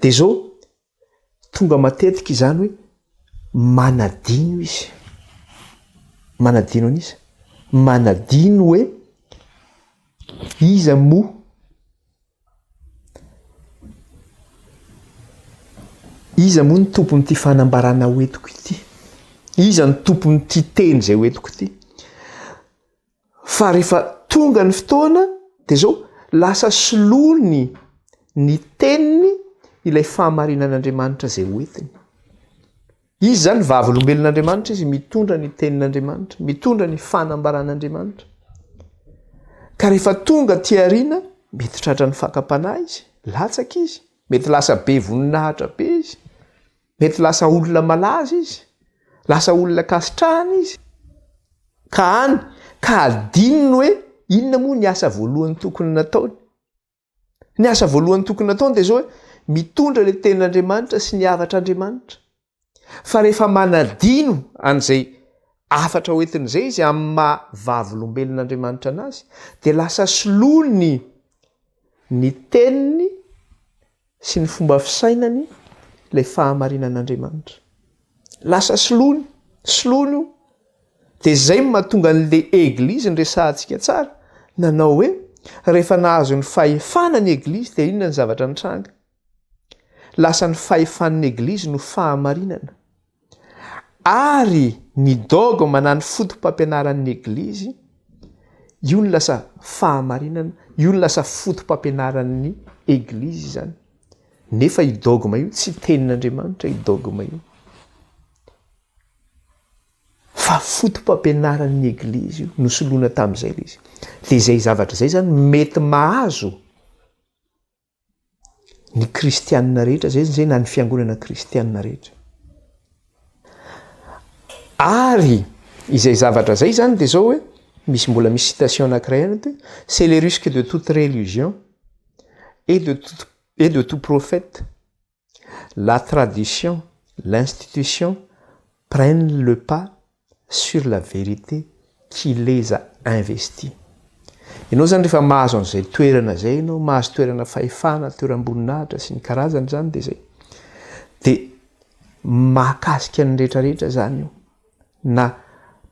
dia zao tonga matetika izany hoe manadino izy. Manadino an'izy? Manadino hoe iza moa ny tompon'ity fanambarana hoetiko ity? Iza ny tompon'ity teny izay hoetiko ity? Fa rehefa tonga ny fotoana dia zao lasa solony ny teniny ilay fahamarinan'Andriamanitra izay hoetiny. Izy zany vavolombelon'Andriamanitra izy mitondra ny tenin'Andriamanitra, mitondra ny fanambaran'Andriamanitra. Ka rehefa tonga ty aoriana mety tratra ny fakam-panahy izy, latsaka izy, mety lasa be voninahitra be izy, mety lasa olona malaza izy, lasa olona kasitrahana izy. Ka adinony hoe inona moa ny asa voalohany tokony nataony? Ny asa voalohany tokony nataony dia zao hoe mitondra ilay tenin'Andriamanitra sy ny havatr'Andriamanitra. Fa rehefa manadino an'izay afatra hoetin'izay izy amin'ny maha-vavolombelon'Andriamanitra anazy dia lasa solony ny teniny sy ny fomba fisainany ilay fahamarinan'Andriamanitra. Lasa solony io. Dia zay mahatonga an'ilay eglizy ny resahantsika tsara nanao hoe rehefa nahazo ny fahefana ny eglizy dia inona ny zavatra nitranga? Lasa ny fahefan'ny eglizy no fahamarinana. Ary ny dogma na ny fotom-pampianaran'ny eglizy, io ny lasa fahamarinana, io ny lasa fotom-pampianaran'ny eglizy zany. Nefa i dogma io tsy tenin'Andriamanitra i dogma io, fa fotom-pampianaran'ny eglizy io nosoloana tamin'izay ilay izy. Dia izay zavatra izay zany mety mahazo ny kristianina rehetra zay na ny fiangonana kristianina rehetra. Ary izay zavatra zay zany dia zao hoe mbola misy citation anankiray any hoe c'est le risque de toute religion et de tout prophète. La tradition, l'institution prennent le pas sur la vérité qui les a investis. Ianao zany rehefa mahazo an'izay toerana zay ianao, mahazo toerana fahefana, toeram-boninahitra sy ny karazany zany dia zay. Dia mahakasika ny rehetrarehetra zany io, na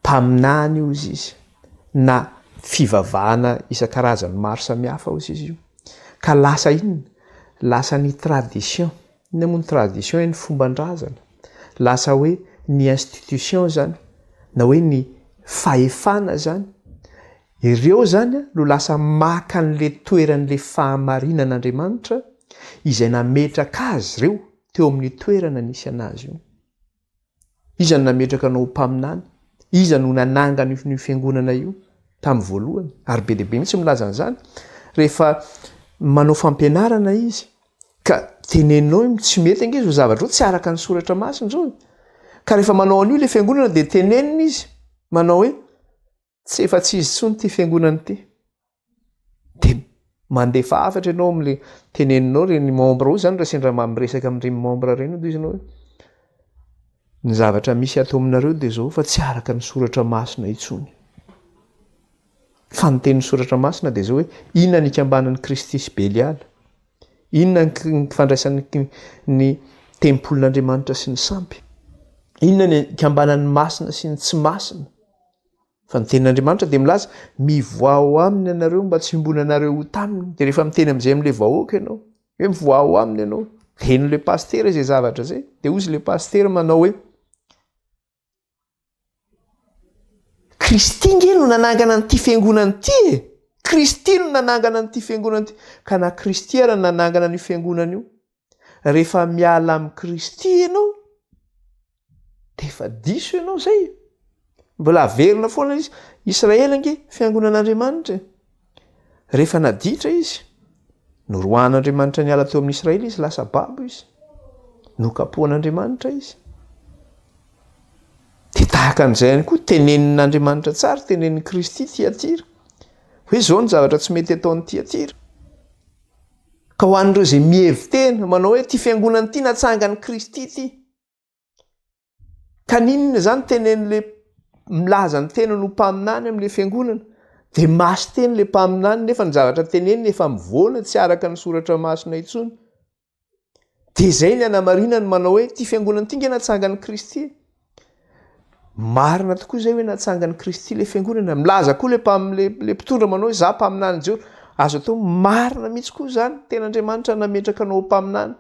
mpaminany io izy, na fivavahana isan-karazany maro samihafa ozy izy io. Ka lasa inona? Lasa ny tradition. Ina moa ny tradition? Ny fomban-drazana. Lasa hoe ny institution zany, na hoe ny fahefana zany. Ireo zany no lasa maka an'le toeran'le fahamarinan'Andriamanitra izay nametraka azy ireo teo amin'ny toerana nisy anazy io. Iza no nametraka anao mpaminany? Iza no nananga ny fiangonana io tamin'ny voalohany? Ary be dehibe mitsy milaza an'izany. Rehefa manao fampianarana izy ka teneninao tsy mety ange zao zavatra tsy araka ny soratra masina zao. Ka rehefa manao an'io le fiangonana dia tenenina izy manao hoe tsy efa tsy izy tsony ty fiangonana ty. Dia mandefa afatra ianao amin'le teneninao reny membre io zany raha sendra miresaka amin'ireny membre ireny dia izy ny zavatra misy ato aminareo dia zao fa tsy araka ny soratra masina intsony. Fa ny tenin'ny soratra masina dia zao hoe inona ny ikambanan'ny Kristy sy Beliala, inona ny fandraisan'ny ny tempolin'Andriamanitra sy ny sampy, inona ny ikambanan'ny masina sy ny tsy masina. Fa ny tenin'Andriamanitra dia milaza mivoao aminy ianareo mba tsy himbona anareo ho taminy. Dia rehefa miteny amin'izay amin'ilay vahoaka ianao hoe mivoao aminy ianao, tenin'ilay pastera izay zavatra zay, dia hozy ilay pastera manao hoe Kristy nge no nanangana n'ity fiangonana ity e. Kristy no nanangana n'ity fiangonana ity. Ka na Kristy ary nanangana ny fiangonana io, rehefa miala amin'ny Kristy ianao dia efa diso ianao zay. Mbola averina foana izy. Israely ange fiangonan'Andriamanitra. Rehefa naditra izy, norohan'Andriamanitra niala teo amin'ny Israely izy, lasa babo izy, nokapohan'Andriamanitra izy. Dia tahaka an'izay ihany koa tenenin'Andriamanitra tsara, tenenin'ny Kristy Tiatira hoe zao ny zavatra tsy mety ataon'ny Tiatira. Ka ho an'ireo izay mihevitena manao hoe ty fiangonana ity natsangany Kristy ity, ka ninona zany tenenin'le milaza ny tena no mpaminany amin'le fiangonana, dia masy teny le mpaminany nefa ny zavatra teneniny efa mivoana tsy araka ny soratra masina intsony. Dia izay ny anamarinany manao hoe ty fiangonana ity nge natsangany Kristy. Marina tokoa izay hoe natsangany Kristy le fiangonana. Milaza koa le mpitondra manao hoe za mpaminany Jehova. Azo atao marina mihitsy koa zany, ten'Andriamanitra nametraka anao mpaminany.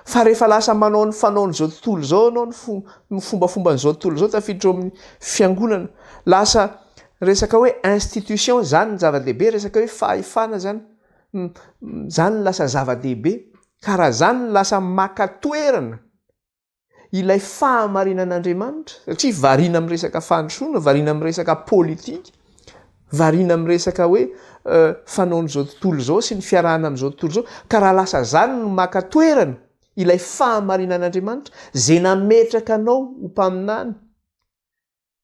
Fa rehefa lasa manao ny fanaon'izao tontolo izao anao ny fombafomban'izao tontolo izao tafiditra amin'ny fiangonana, lasa resaka hoe institution zany ny zava-dehibe, resaka hoe fahefana zany zany lasa zava-dehibe. Ka raha zany lasa maka toerana ilay fahamarinan'Andriamanitra, satria variana amin'ny resaka fandrosoana, variana amin'ny resaka politika, variana amin'ny resaka hoe fanaon'izao tontolo izao sy ny fiarahana amin'izao tontolo izao. Ka raha lasa zany no maka toerana ilay fahamarinan'Andriamanitra izay nametraka anao ho mpaminany,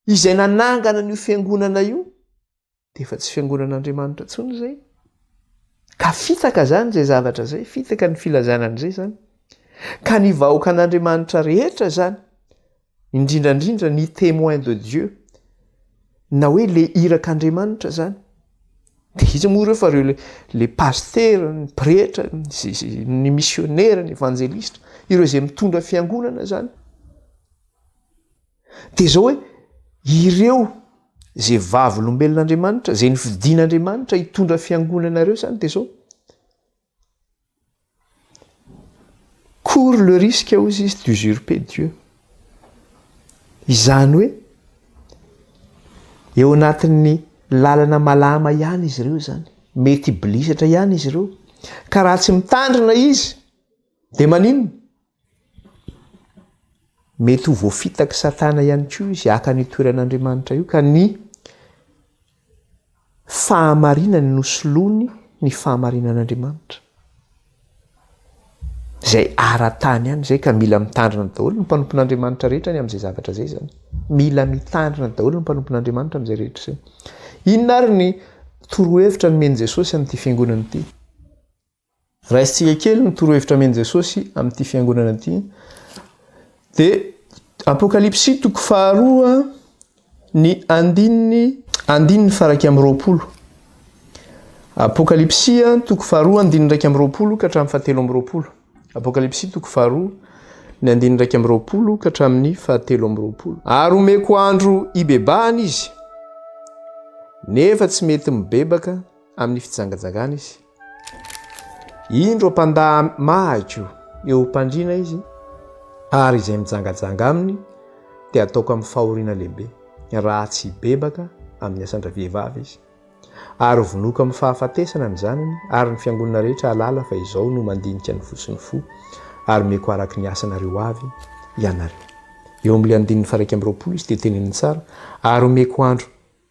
izay nanangana n'io fiangonana io, dia efa tsy fiangonan'Andriamanitra intsony izay. Ka fitaka zany izay zavatra zay, fitaka ny filazana an'izay zany. Ka ny vahoaka an'Andriamanitra rehetra zany, indrindrandrindra ny témoin de Dieu, na hoe le irak'Andriamanitra zany, dia izy moa ireo fa ireo le pastera, ny pretra, ny missionnaire, ny évangéliste, ireo izay mitondra fiangonana zany. Dia zao hoe ireo izay vavolombelon'Andriamanitra, izay nifidian'Andriamanitra hitondra fiangonana ireo zany, dia zao court le risque hozy izy d'usurper Dieu. izany hoe eo anatin'ny lalana malama ihany izy ireo zany, mety bilisatra ihany izy ireo, ka raha tsy mitandrina izy de maninona? Mety ho voafitaka satana ihany koa izy haka ny toeran'Andriamanitra io, ka ny fahamarinany no solony ny fahamarinan'Andriamanitra. Zay ara-tany ihany zay, ka mila mitandrina daholo ny mpanompon'Andriamanitra rehetra ny amin'izay zavatra zay zany. Mila mitandrina daholo ny mpanompon'Andriamanitra amin'izay rehetra zay. Inona ary ny torohevitra nomeny Jesosy amin'ity fiangonana ity? Raisintsika kely ny torohevitra nomeny Jesosy amin'ity fiangonana ity. De Apokalipsy 2 ny andininy faraky amin'ny 20. Apokalipsy 2 andininy raiky amin'ny 20 ka hatramin'ny 7 amin'ny 20. Apokalipsy 2 ny andininy raiky amin'ny 20 ka hatramin'ny 7 amin'ny 20. Ary omeko andro ibebahana izy, nefa tsy mety mibebaka amin'ny fijangajangana izy. Indro ampandaha mahako eo mpandrina izy, ary izay mijangajanga aminy dia ataoko amin'ny fahoriana lehibe, raha tsy bebaka amin'ny asandra vehivavy izy. Ary vonoako amin'ny fahafatesana ny zanany, ary ny fiangonana rehetra halala fa izao no mandinika ny fo sy ny fo, ary meko araky ny asanareo avy ianareo. Eo amin'ilay andininy faraky amin'ny 20 izy dia teneniny tsara, ary omeko andro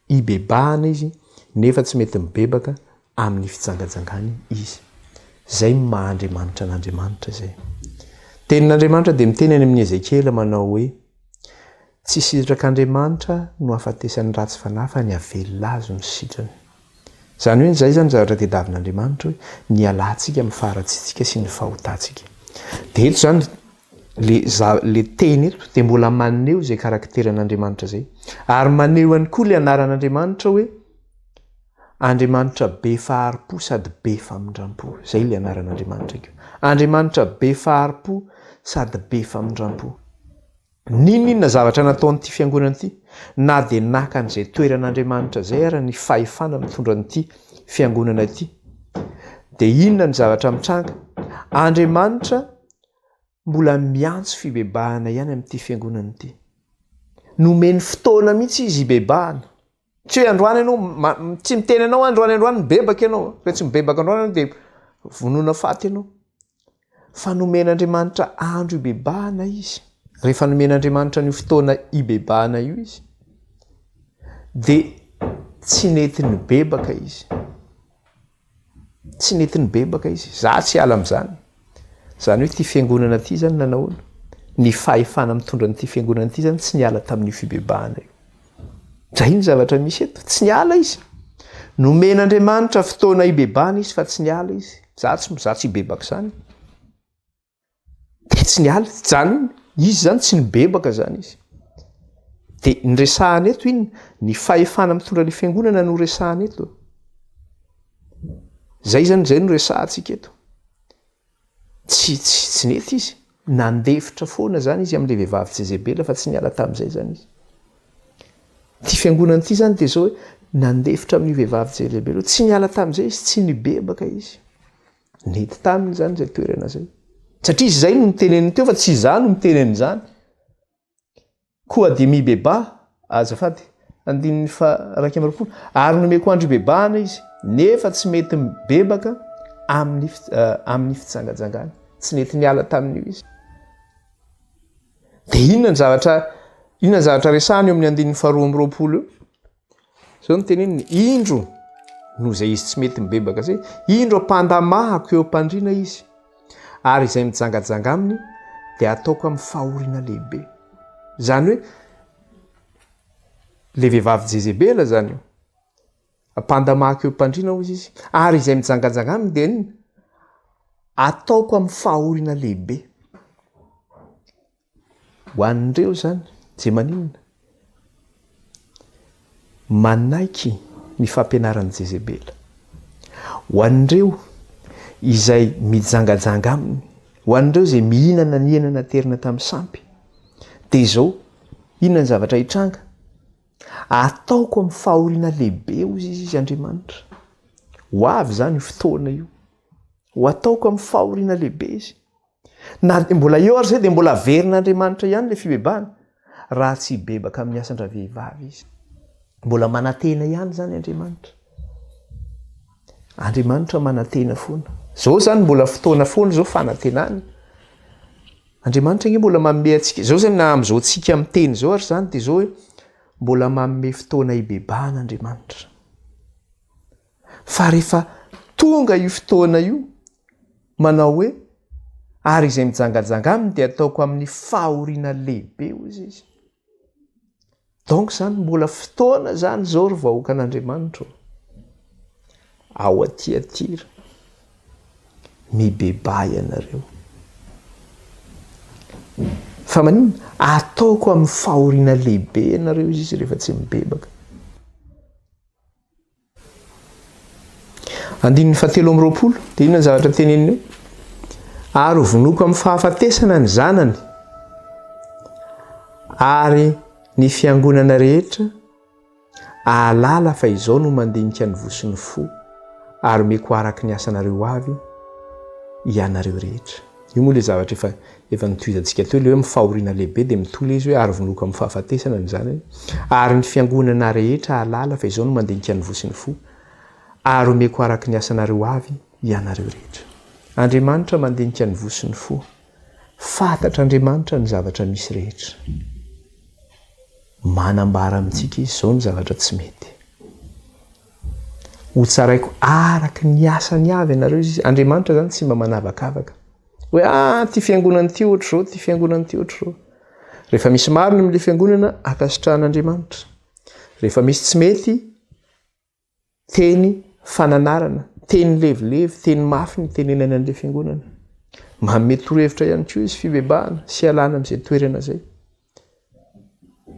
ibebahana izy, nefa tsy mety mibebaka amin'ny fijangajangany izy. Zay maha-Andriamanitra n'Andriamanitra zay. Tenin'Andriamanitra dia miteneny amin'ny Ezekiela manao hoe tsy sitrakan'Andriamanitra no hafatesany ratsy fanahy fa ny havelona azy no sitrany. Zany hoe zay zany zavatra tediavin'Andriamanitra hoe ny alantsika amin'ny faharatsitsika sy ny fahotantsika. Dia eto zany le teny eto dia mbola maneho zay karakteran'Andriamanitra zay, ary maneho ihany koa le anaran'Andriamanitra hoe Andriamanitra be faharipo sady be famindrampo. Zay le anaran'Andriamanitra io. Andriamanitra be faharipo sady be famindrampo. Ninona zavatra nataon'ity fiangonana ity? Na dia naka an'izay toeran'Andriamanitra zay ara ny fahefana mitondra an'ity fiangonana ity. Dia inona ny zavatra mitranga? Andriamanitra mbola miantso fibebahana ihany amin'ity fiangonana ity. Nomeny fotoana mihitsy izy ibebahana. Tsy hoe androany ianao, tsy miteny anao androany mibebaka ianao, fa tsy mibebaka androany dia vonoina faty ianao. Fa nomen'Andriamanitra andro ibebahana izy. Rehefa nomen'Andriamanitra ny fotoana ibebahana io izy, dia tsy nety nibebaka izy. Tsy nety nibebaka izy. Za tsy ala amin'izany. Zany hoe ity fiangonana ity zany nanahoana? Ny fahefana mitondra n'ity fiangonana ity zany tsy niala tamin'ny fibebahana io. Zay ny zavatra misy eto, tsy niala izy. Nomen'Andriamanitra fotoana ibebahana izy fa tsy niala izy. Za tsy ibebaka zany. Dia tsy niala, zany izy zany tsy nibebaka zany izy. Dia nyresahana eto iny, ny fahefana mitondra ny fiangonana no resahana eto. Zay zany zay no resahantsika eto. Tsy nety izy. Nandefitra foana zany izy amin'ilay vehivavy Jezebela fa tsy niala tamin'izay zany izy. Ty fiangonana ity zany dia zao hoe nandefitra amin'ny vehivavy Jezebela, tsy niala tamin'izay izy, tsy nibebaka izy. Nety taminy zany zay toerana zay. Satria izy zay no miteneniny teo fa tsy izany no miteneniny zany. Koa dia mibebah, azafady, andininy faraky amin'ny 20, ary nomeko andro ibebahana izy, nefa tsy mety mibebaka amin'ny fitsangajangana. Tsy nety niala tamin'io izy. Dia inona ny zavatra resahana eo amin'ny andininy 2 eo? Zao no teneniny, indro no zay izy tsy mety mibebaka zay, indro ampandamahako eo ampandriana izy, ary izay mijangajanga aminy dia ataoko amin'ny fahoriana lehibe. Zany hoe le vehivavy Jezebela zany io, ampandamahako eo ampandriana hozy izy, ary izay mijangajanga aminy dia inona? Ataoko amin'ny fahoriana lehibe. Ho an'ireo zany je maninona? Manaiky ny fampianaran'i Jezebela. Ho an'ireo izay mijangajanga aminy, ho an'ireo izay mihinana ny hena naterina tamin'ny sampy, dia izao inona ny zavatra hitranga? Ataoko amin'ny fahoriana lehibe hozy izy Andriamanitra. Ho avy zany fotoana io. Ho ataoko amin'ny fahoriana lehibe izy. Na dia mbola eo ary zay dia mbola averin'Andriamanitra ihany le fibebahana. raha tsy bebaka amin'ny asandra vehivavy izy. Mbola manantena ihany zany Andriamanitra manantena foana. Zao zany mbola fotoana foana zao fanantenana. Andriamanitra nge mbola manome antsika. Zao zany na am'izao tsika miteny zao ary zany de zao hoe mbola manome fotoana ibebahana Andriamanitra. Fa rehefa tonga io fotoana io manao hoe ary izay mijangajanga aminy dia ataoko amin'ny fahoriana lehibe hozy izy. Donc zany mbola fotoana zany zao ry vahoakan'Andriamanitra. Ao atiatira mibeba ianareo. Fa manino ataoko amin'ny fahoriana lehibe ianareo izy rehefa tsy mibebaka. 9:20 dia inona ny zavatra teneniny eo? Ary hovonoko amin'ny fahafatesana ny zanany ary ny fiangonana rehetra ahalala fa izao no mandinika ny vosiny fo ary meko araka ny asanareo avy ianareo rehetra. Io moa le zavatra efa nitohizantsika teo, le hoe mifahoriana lehibe dia mitola izy hoe ary hovonoko amin'ny fahafatesana ny zanany ary ny fiangonana rehetra ahalala fa izao no mandinika ny vosiny fo ary meko araka ny asanareo avy ianareo rehetra. Andriamanitra mandinika ny vosiny fo. Fantatra Andriamanitra ny zavatra misy rehetra. Manambara amintsika izy zao ny zavatra tsy mety. Ho tsaraiko araka ny asany avy ianareo izy. Andriamanitra zany tsy mba manavakavaka. Hoe ty fiangonana ty ohatr' zao, ty fiangonana ty ohatr' zao. Rehefa misy marina amin'ilay fiangonana akasitrahan'Andriamanitra. Rehefa misy tsy mety, teny fananarana, teny levolevy, teny mafy ny tenenana an'ilay fiangonana. Manome torohevitra ihany koa izy fibebahana sy alana amin'izay toerana zay.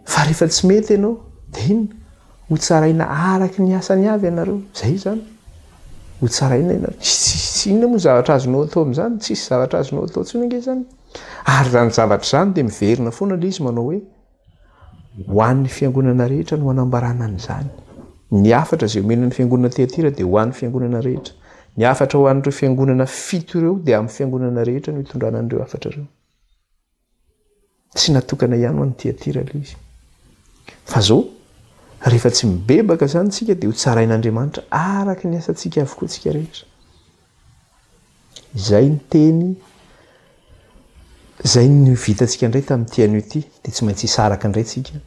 Fa rehefa tsy mety ianao, dia inona? Ho tsaraina araka ny asany avy ianareo. Zay zany. Ho tsaraina ianareo. Tsy inona moa zavatra azonao atao amin'izany? Tsisy zavatra azonao atao intsony ange zany. Ary zany zavatra zany dia miverina foana ilay izy manao hoe ho an'ny fiangonana rehetra no hanambarana an'izany. Ny afatra izay omenan'ny fiangonana Tiatira dia ho an'ny fiangonana rehetra. Ny afatra ho an'ireo fiangonana 7 ireo dia amin'ny fiangonana rehetra no hitondrana an'ireo afatra ireo. Tsy natokana ihany ho an'ny Tiatira ilay izy. Fa zao rehefa tsy mibebaka zany tsika dia ho tsarain'Andriamanitra araka ny asantsika avokoa tsika rehetra. Izay ny teny, izay ny vitantsika indray tamin'ity anio ity, dia tsy maintsy hisaraka indray tsika.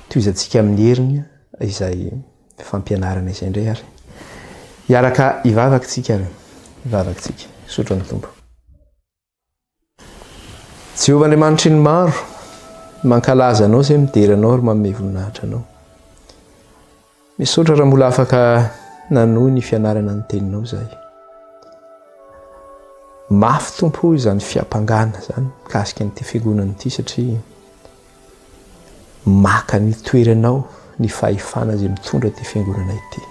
Tohizantsika amin'ny heriny izay fampianarana izay indray ary. Hiaraka hivavaka tsika ary. Hivavaka tsika. Sotro ny Tompo. Jehovah Andriamanitra ny maro, mankalaza anao izay mideranao ary manome voninahitra anao. Misaotra raha mbola afaka nanohy ny fianarana ny teninao izahay. Mafy Tompo izany fiampangana zany mikasika an'ity fiangonana ity satria maka ny toeranao ny fahefana izay mitondra ity fiangonana ity.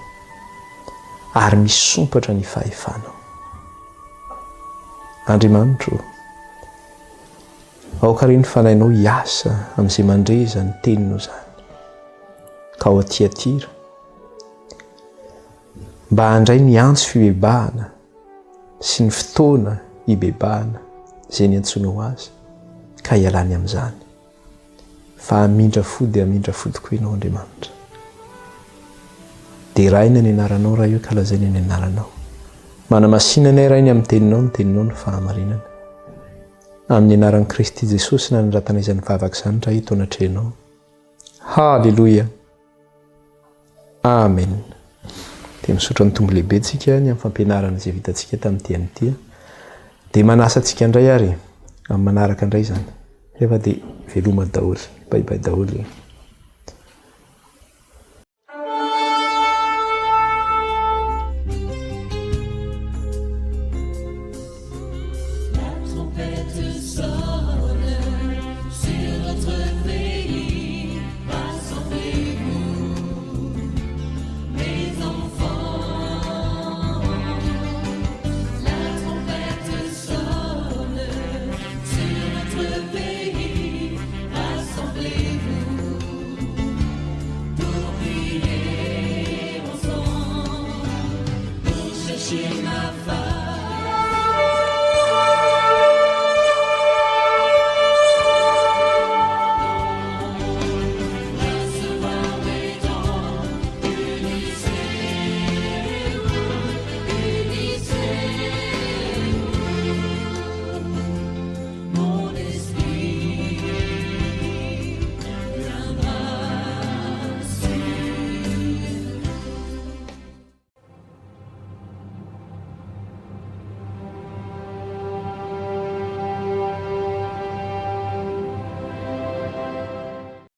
Ary misompatra ny fahefanao. Andriamanitra, aokareny fanahinao hiasa amin'izay mandreza ny teninao zany. Ka ao Tiatira mba handray ny antso fibebahana sy ny fotoana hibebahana izay niantsonao azy ka hialany amin'izany. Fa hamindra fo dia hamindra fo tokoa ianao Andriamanitra. Dia raina ny anaranao raha io kalazaina ny anaranao. Manamasinana rainy amin'ny teninao ny fahamarinana. Amin'ny anaran'i Kristy Jesosy na nratana izany vavaka izany raha ito anatrehanao. Halleluja. Amen. Dia misaotra ny tombo lehibe tsika ny amin'ny fampianarana izay vitantsika tamin'ity an'ity. Dia manasa antsika indray ary amin'ny manaraka indray zany. Rehefa dia veloma daholo. Bye bye daholo.